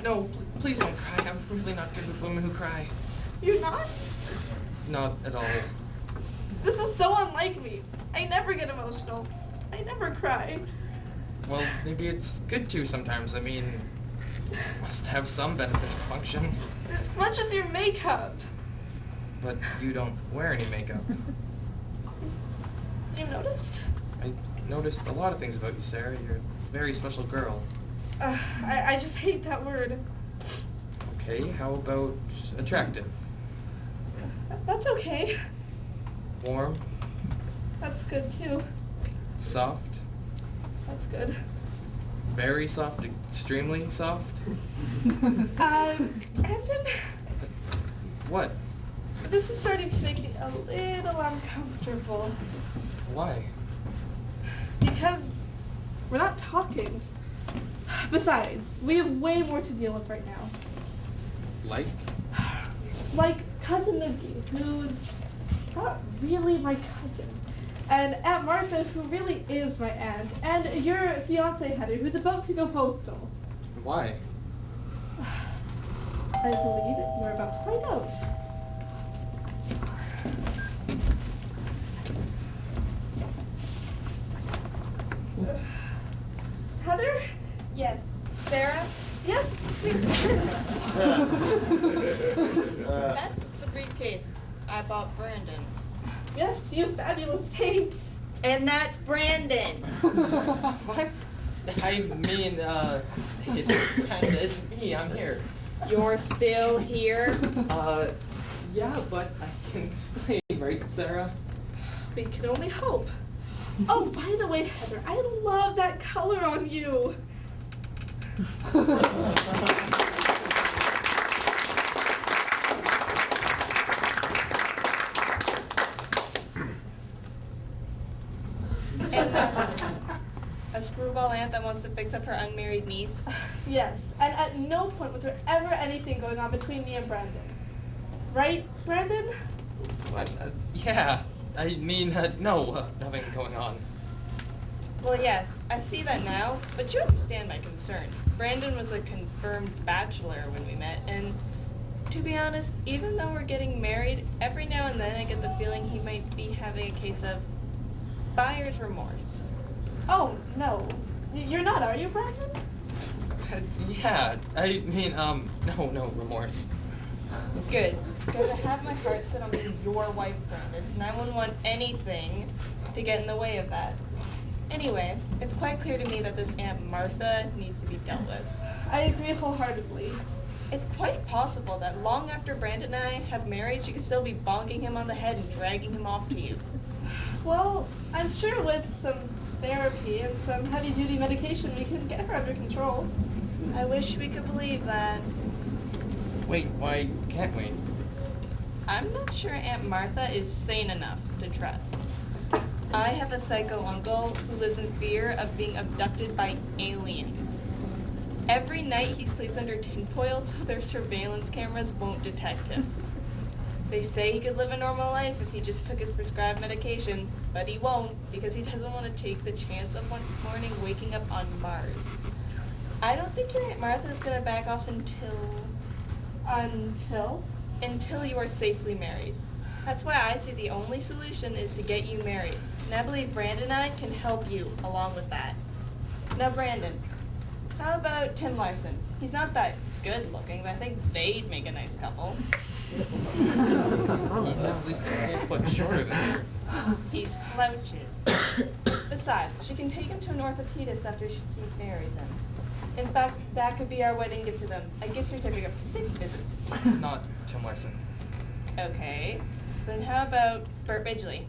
[SPEAKER 4] no, please don't cry. I'm really not good with women who cry.
[SPEAKER 1] You're not?
[SPEAKER 4] Not at all.
[SPEAKER 1] This is so unlike me. I never get emotional. I never cry.
[SPEAKER 4] Well, maybe it's good to sometimes. I mean, it must have some beneficial function.
[SPEAKER 1] As much as your makeup.
[SPEAKER 4] But you don't wear any makeup.
[SPEAKER 1] You noticed?
[SPEAKER 4] I noticed a lot of things about you, Sarah. You're a very special girl.
[SPEAKER 1] I just hate that word.
[SPEAKER 4] Okay, how about attractive?
[SPEAKER 1] That's okay.
[SPEAKER 4] Warm?
[SPEAKER 1] That's good too.
[SPEAKER 4] Soft?
[SPEAKER 1] That's good.
[SPEAKER 4] Very soft? Extremely soft?
[SPEAKER 1] Brandon,
[SPEAKER 4] What?
[SPEAKER 1] this is starting to make me a little uncomfortable.
[SPEAKER 4] Why?
[SPEAKER 1] Because we're not talking. Besides, we have way more to deal with right now.
[SPEAKER 4] Like?
[SPEAKER 1] Like Cousin Noogie, who's not really my cousin. And Aunt Martha, who really is my aunt. And your fiancé, Heather, who's about to go postal.
[SPEAKER 4] Why?
[SPEAKER 1] I believe we're about to find out. Heather?
[SPEAKER 5] Yes. Sarah?
[SPEAKER 1] Yes, please.
[SPEAKER 5] That's the briefcase I bought Brandon.
[SPEAKER 1] Yes, you have fabulous taste.
[SPEAKER 5] And that's Brandon.
[SPEAKER 7] What? I mean, it's me. I'm here.
[SPEAKER 5] You're still here?
[SPEAKER 7] Yeah, but I can explain, right, Sarah?
[SPEAKER 1] We can only hope. Oh, by the way, Heather, I love that color on you.
[SPEAKER 5] And that's a screwball aunt that wants to fix up her unmarried niece.
[SPEAKER 1] Yes, and at no point was there ever anything going on between me and Brandon. Right, Brandon?
[SPEAKER 7] What? Yeah. I mean, no, nothing going on.
[SPEAKER 5] Well, yes, I see that now, but you understand my concern. Brandon was a confirmed bachelor when we met, and to be honest, even though we're getting married, every now and then I get the feeling he might be having a case of buyer's remorse.
[SPEAKER 1] Oh, no. You're not, are you, Brandon?
[SPEAKER 7] Yeah, I mean, no remorse.
[SPEAKER 5] Good, because I have my heart set on being your wife, Brandon, and I wouldn't want anything to get in the way of that. Anyway, it's quite clear to me that this Aunt Martha needs to be dealt with.
[SPEAKER 1] I agree wholeheartedly.
[SPEAKER 5] It's quite possible that long after Brandon and I have married, she could still be bonking him on the head and dragging him off to you.
[SPEAKER 1] Well, I'm sure with some therapy and some heavy-duty medication, we can get her under control.
[SPEAKER 5] I wish we could believe that.
[SPEAKER 7] Wait, why can't we?
[SPEAKER 5] I'm not sure Aunt Martha is sane enough to trust. I have a psycho uncle who lives in fear of being abducted by aliens. Every night he sleeps under tinfoil so their surveillance cameras won't detect him. They say he could live a normal life if he just took his prescribed medication, but he won't because he doesn't want to take the chance of one morning waking up on Mars. I don't think your Aunt Martha is going to back off until you are safely married. That's why I see the only solution is to get you married. And I believe Brandon and I can help you along with that. Now, Brandon, how about Tim Larson? He's not that good looking, but I think they'd make a nice couple.
[SPEAKER 7] He's at least a whole foot shorter than her.
[SPEAKER 5] He slouches. Besides, she can take him to an orthopedist after she marries him. In fact, that could be our wedding gift to them. A gift certificate for 6 visits.
[SPEAKER 7] Not Tim Larson.
[SPEAKER 5] Okay. Then how about Burt Ridgely?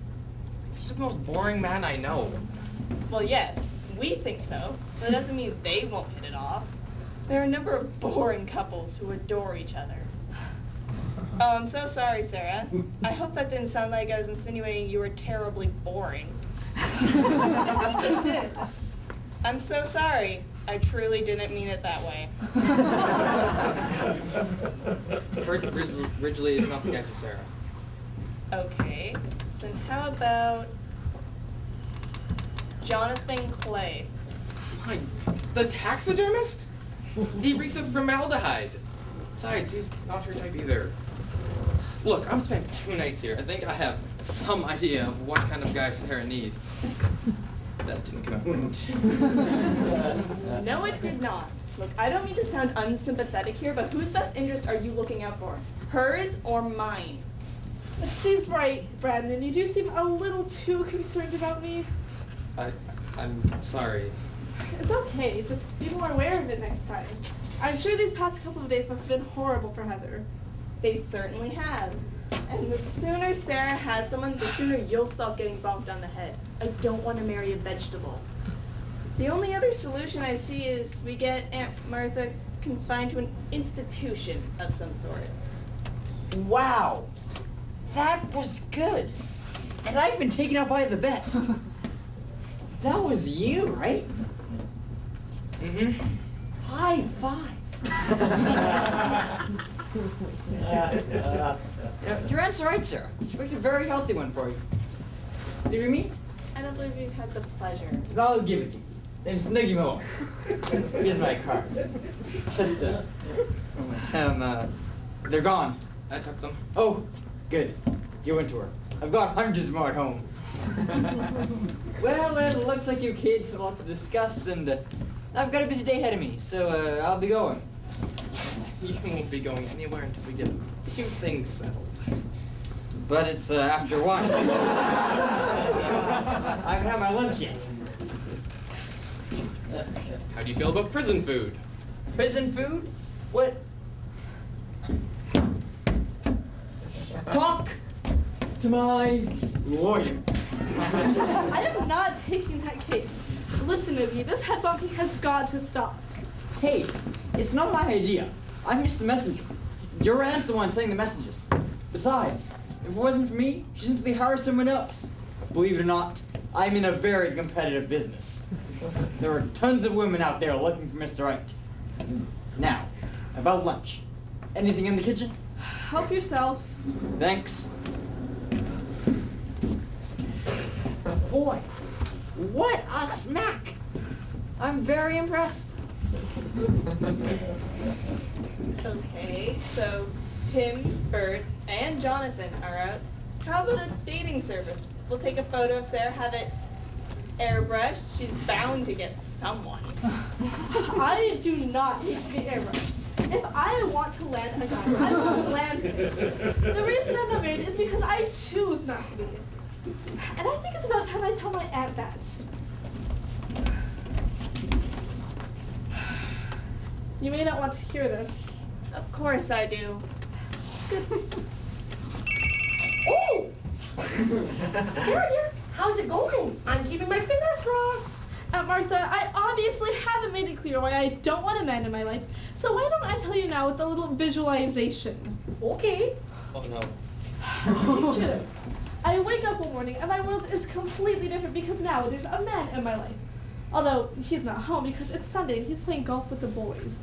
[SPEAKER 7] He's the most boring man I know.
[SPEAKER 5] Well, yes, we think so, but that doesn't mean they won't hit it off. There are a number of boring couples who adore each other. Oh, I'm so sorry, Sarah. I hope that didn't sound like I was insinuating you were terribly boring.
[SPEAKER 1] It did.
[SPEAKER 5] I'm so sorry. I truly didn't mean it that way.
[SPEAKER 7] Burt Ridgely is nothing after Sarah.
[SPEAKER 5] Okay, then how about Jonathan Clay?
[SPEAKER 7] Why, the taxidermist? He reeks of formaldehyde. Besides, he's not her type either. Look, I'm spending 2 nights here. I think I have some idea of what kind of guy Sarah needs. That didn't come out.
[SPEAKER 5] No, it did not. Look, I don't mean to sound unsympathetic here, but whose best interest are you looking out for? Hers or mine?
[SPEAKER 1] She's right, Brandon. You do seem a little too concerned about me.
[SPEAKER 7] I'm sorry.
[SPEAKER 1] It's okay. Just be more aware of it next time. I'm sure these past couple of days must have been horrible for Heather.
[SPEAKER 5] They certainly have. And the sooner Sarah has someone, the sooner you'll stop getting bonked on the head. I don't want to marry a vegetable. The only other solution I see is we get Aunt Martha confined to an institution of some sort.
[SPEAKER 3] Wow, that was good. And I've been taken out by the best. That was you, right?
[SPEAKER 7] Mm-hmm.
[SPEAKER 3] High five. Your aunt's right, Sarah. She picked a very healthy one for you. Did we meet?
[SPEAKER 5] I don't believe you've had the pleasure.
[SPEAKER 3] I'll give it to you. Name's Niggy Moore. Here's my card. Just Tim, they're gone.
[SPEAKER 7] I took them.
[SPEAKER 3] Oh, good. You went to her. I've got hundreds more at home. Well, it looks like you kids have a lot to discuss, and I've got a busy day ahead of me, so I'll be going.
[SPEAKER 7] You won't be going anywhere until we get a few things settled.
[SPEAKER 3] But it's after 1. I haven't had my lunch yet.
[SPEAKER 7] How do you feel about prison food?
[SPEAKER 3] Prison food? What? Talk to my lawyer.
[SPEAKER 1] I am not taking that case. Listen, Oogie, this head bumping has got to stop.
[SPEAKER 3] Hey, it's not my idea. I missed the messenger. Your aunt's the one sending the messages. Besides, if it wasn't for me, she'd simply hire someone else. Believe it or not, I'm in a very competitive business. There are tons of women out there looking for Mr. Right. Now, about lunch. Anything in the kitchen?
[SPEAKER 1] Help yourself.
[SPEAKER 3] Thanks. Boy, what a smack! I'm very impressed.
[SPEAKER 5] Okay, so Tim, Bert, and Jonathan are out. How about a dating service? We'll take a photo of Sarah, have it airbrushed. She's bound to get someone.
[SPEAKER 1] I do not need to be airbrushed. If I want to land a guy, I will land him. The reason I'm not married is because I choose not to be. And I think it's about time I tell my aunt that. You may not want to hear this.
[SPEAKER 5] Of course I do.
[SPEAKER 2] Oh! Sarah, dear, how's it going? I'm keeping my fingers crossed.
[SPEAKER 1] Aunt Martha, I obviously haven't made it clear why I don't want a man in my life. So why don't I tell you now with a little visualization?
[SPEAKER 2] Okay.
[SPEAKER 7] Oh no.
[SPEAKER 1] Picture this. I wake up one morning and my world is completely different because now there's a man in my life. Although he's not home because it's Sunday and he's playing golf with the boys.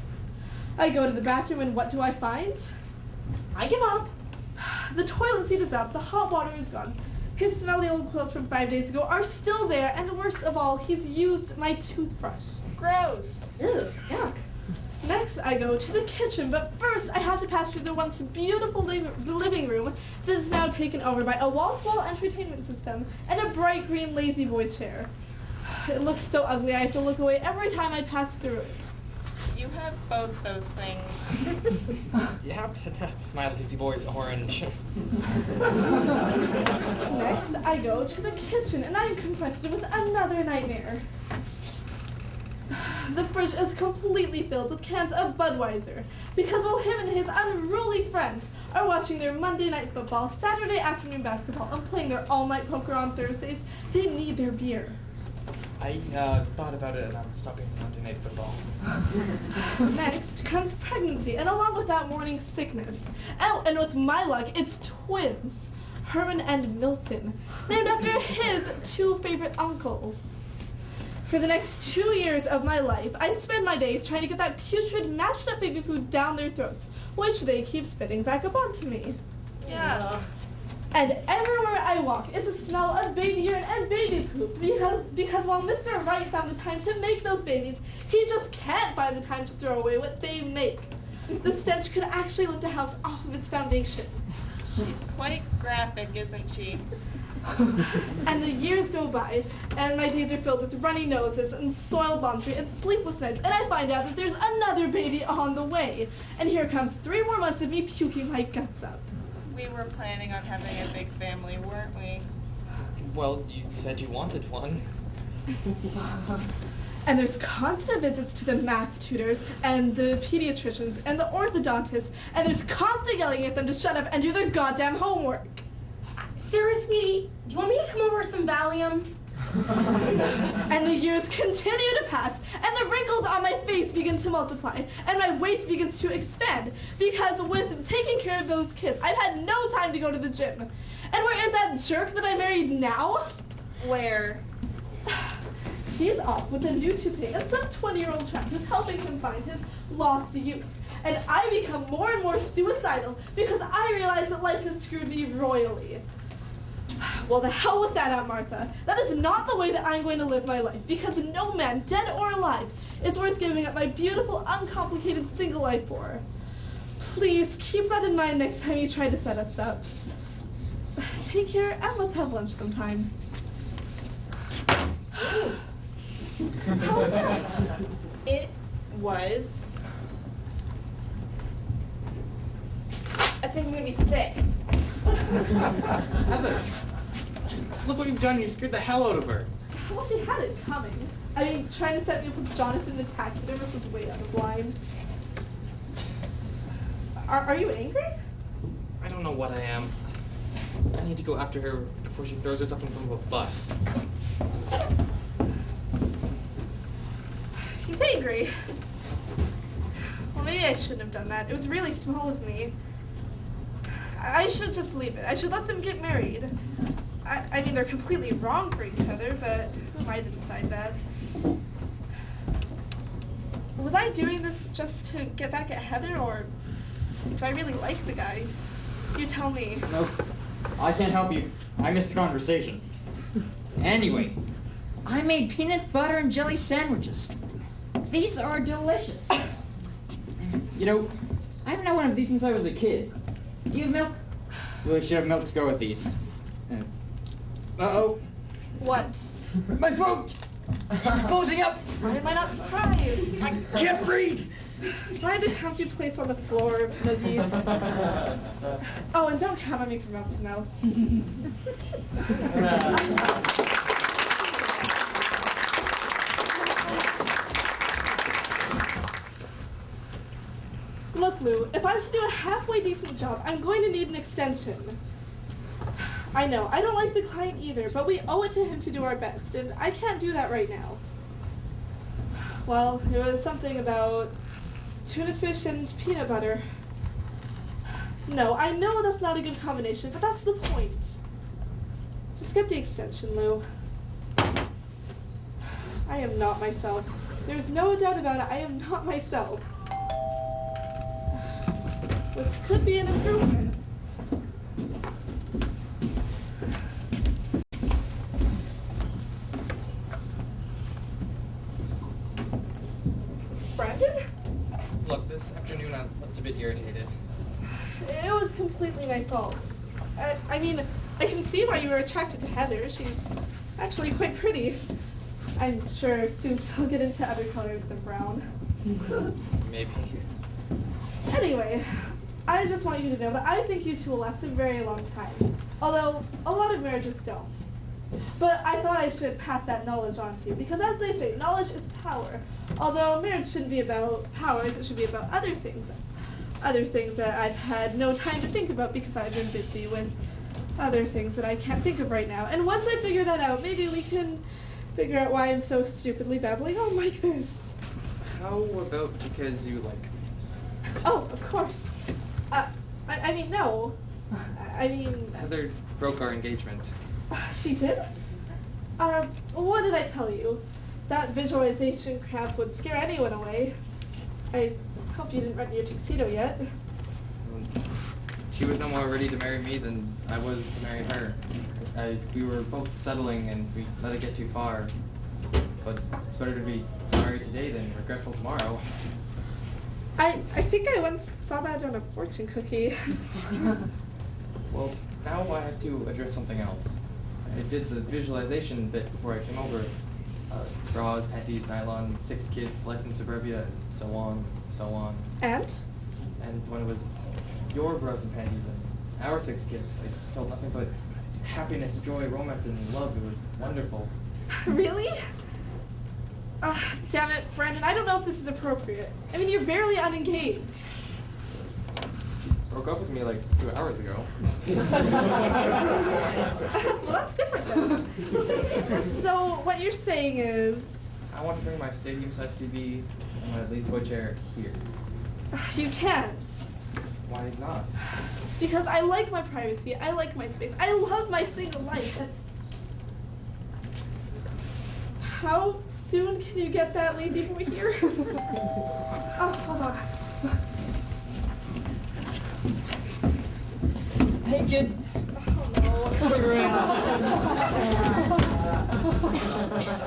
[SPEAKER 1] I go to the bathroom and what do I find?
[SPEAKER 2] I give up.
[SPEAKER 1] The toilet seat is up, the hot water is gone. His smelly old clothes from 5 days ago are still there, and worst of all, he's used my toothbrush.
[SPEAKER 5] Gross.
[SPEAKER 2] Ew, yuck.
[SPEAKER 1] Next, I go to the kitchen, but first I have to pass through the once beautiful living room that is now taken over by a wall-to-wall entertainment system and a bright green lazy boy chair. It looks so ugly, I have to look away every time I pass through it.
[SPEAKER 5] You have both those things.
[SPEAKER 7] Yeah, but my lazy boy's orange.
[SPEAKER 1] Next, I go to the kitchen, and I am confronted with another nightmare. The fridge is completely filled with cans of Budweiser, because while him and his unruly friends are watching their Monday night football, Saturday afternoon basketball, and playing their all-night poker on Thursdays, they need their beer.
[SPEAKER 7] I thought about it and I'm stopping Monday Night Football.
[SPEAKER 1] Next comes pregnancy, and along with that morning sickness. Oh, and with my luck, it's twins, Herman and Milton, named after his two favorite uncles. For the next 2 years of my life, I spend my days trying to get that putrid, mashed up baby food down their throats, which they keep spitting back up onto me.
[SPEAKER 5] Yeah.
[SPEAKER 1] And everywhere I walk is a smell of baby urine and baby poop because while Mr. Wright found the time to make those babies, he just can't find the time to throw away what they make. The stench could actually lift a house off of its foundation.
[SPEAKER 5] She's quite graphic, isn't she?
[SPEAKER 1] And the years go by, and my days are filled with runny noses and soiled laundry and sleepless nights, and I find out that there's another baby on the way. And here comes 3 more months of me puking my guts up.
[SPEAKER 5] We were planning on having a big family, weren't we?
[SPEAKER 7] Well, you said you wanted one.
[SPEAKER 1] And there's constant visits to the math tutors and the pediatricians and the orthodontists, and there's constant yelling at them to shut up and do their goddamn homework.
[SPEAKER 2] Sarah, sweetie, do you want me to come over with some Valium?
[SPEAKER 1] And the years continue to pass, and the wrinkles on my face begin to multiply, and my waist begins to expand, because with taking care of those kids, I've had no time to go to the gym. And where is that jerk that I married now?
[SPEAKER 5] Where?
[SPEAKER 1] He's off with a new toupee and some 20-year-old chap who's helping him find his lost youth. And I become more and more suicidal because I realize that life has screwed me royally. Well, the hell with that, Aunt Martha. That is not the way that I'm going to live my life, because no man, dead or alive, is worth giving up my beautiful, uncomplicated single life for. Please, keep that in mind next time you try to set us up. Take care, and let's have lunch sometime.
[SPEAKER 5] How was that? It was... I think I'm gonna be sick.
[SPEAKER 7] Heather, look what you've done. You scared the hell out of her.
[SPEAKER 1] Well, she had it coming. I mean, trying to set me up with Jonathan the taxidermist was way out of line. Are you angry?
[SPEAKER 7] I don't know what I am. I need to go after her before she throws herself in front of a bus.
[SPEAKER 1] He's angry. Well, maybe I shouldn't have done that. It was really small of me. I should just leave it. I should let them get married. I mean, they're completely wrong for each other, but who am I to decide that? Was I doing this just to get back at Heather, or do I really like the guy? You tell me.
[SPEAKER 3] Nope. I can't help you. I missed the conversation. Anyway, I made peanut butter and jelly sandwiches. These are delicious. You know, I haven't had one of these since I was a kid. Do you have milk? Really should have milk to go with these. Uh-oh.
[SPEAKER 1] What?
[SPEAKER 3] My throat! It's closing up!
[SPEAKER 1] Why am I not surprised?
[SPEAKER 3] I can't breathe!
[SPEAKER 1] Find a comfy place on the floor, Noogie. Oh, and don't count on me for mouth to mouth. Look, Lou, if I'm to do a halfway decent job, I'm going to need an extension. I know, I don't like the client either, but we owe it to him to do our best, and I can't do that right now. Well, it was something about tuna fish and peanut butter. No, I know that's not a good combination, but that's the point. Just get the extension, Lou. I am not myself. There's no doubt about it, I am not myself. Which could be an improvement. Brandon?
[SPEAKER 7] Look, this afternoon I looked a bit irritated.
[SPEAKER 1] It was completely my fault. I mean, I can see why you were attracted to Heather. She's actually quite pretty. I'm sure soon she'll get into other colors than brown.
[SPEAKER 7] Maybe.
[SPEAKER 1] Anyway, I just want you to know that I think you two will last a very long time. Although, a lot of marriages don't. But I thought I should pass that knowledge on to you, because as they say, knowledge is power. Although marriage shouldn't be about powers, it should be about other things. Other things that I've had no time to think about because I've been busy with other things that I can't think of right now. And once I figure that out, maybe we can figure out why I'm so stupidly babbling on like this.
[SPEAKER 7] How about because you like...
[SPEAKER 1] Oh, of course. I mean, no. I mean...
[SPEAKER 7] Heather broke our engagement.
[SPEAKER 1] She did? What did I tell you? That visualization crap would scare anyone away. I hope you didn't rent your tuxedo yet.
[SPEAKER 7] She was no more ready to marry me than I was to marry her. We were both settling and we let it get too far. But it's better to be sorry today than regretful tomorrow.
[SPEAKER 1] I think I once saw that on a fortune cookie.
[SPEAKER 7] Well, now I have to address something else. I did the visualization bit before I came over. Bras, panties, nylon, 6 kids, life in suburbia, and so on, so on.
[SPEAKER 1] And?
[SPEAKER 7] And when it was your bras and panties and our 6 kids, I felt nothing but happiness, joy, romance, and love. It was wonderful.
[SPEAKER 1] Really? Damn it, Brandon, I don't know if this is appropriate. I mean, you're barely unengaged.
[SPEAKER 7] Broke up with me like 2 hours ago.
[SPEAKER 1] Well, that's different then. So, what you're saying is...
[SPEAKER 7] I want to bring my stadium-sized TV and my lazy boy chair here.
[SPEAKER 1] You can't.
[SPEAKER 7] Why not?
[SPEAKER 1] Because I like my privacy, I like my space, I love my single life. And how soon can you get that lazy boy here? Oh, hold on.
[SPEAKER 3] Hey, kid.
[SPEAKER 1] Oh, no.
[SPEAKER 3] Turn around.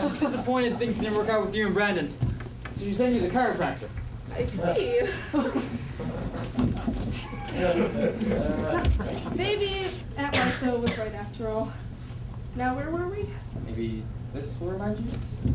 [SPEAKER 3] Just disappointed things didn't work out with you and Brandon. So you sent you the chiropractor.
[SPEAKER 1] I see. Maybe Aunt Martha was right after all. Now where were we?
[SPEAKER 7] Maybe this will remind you?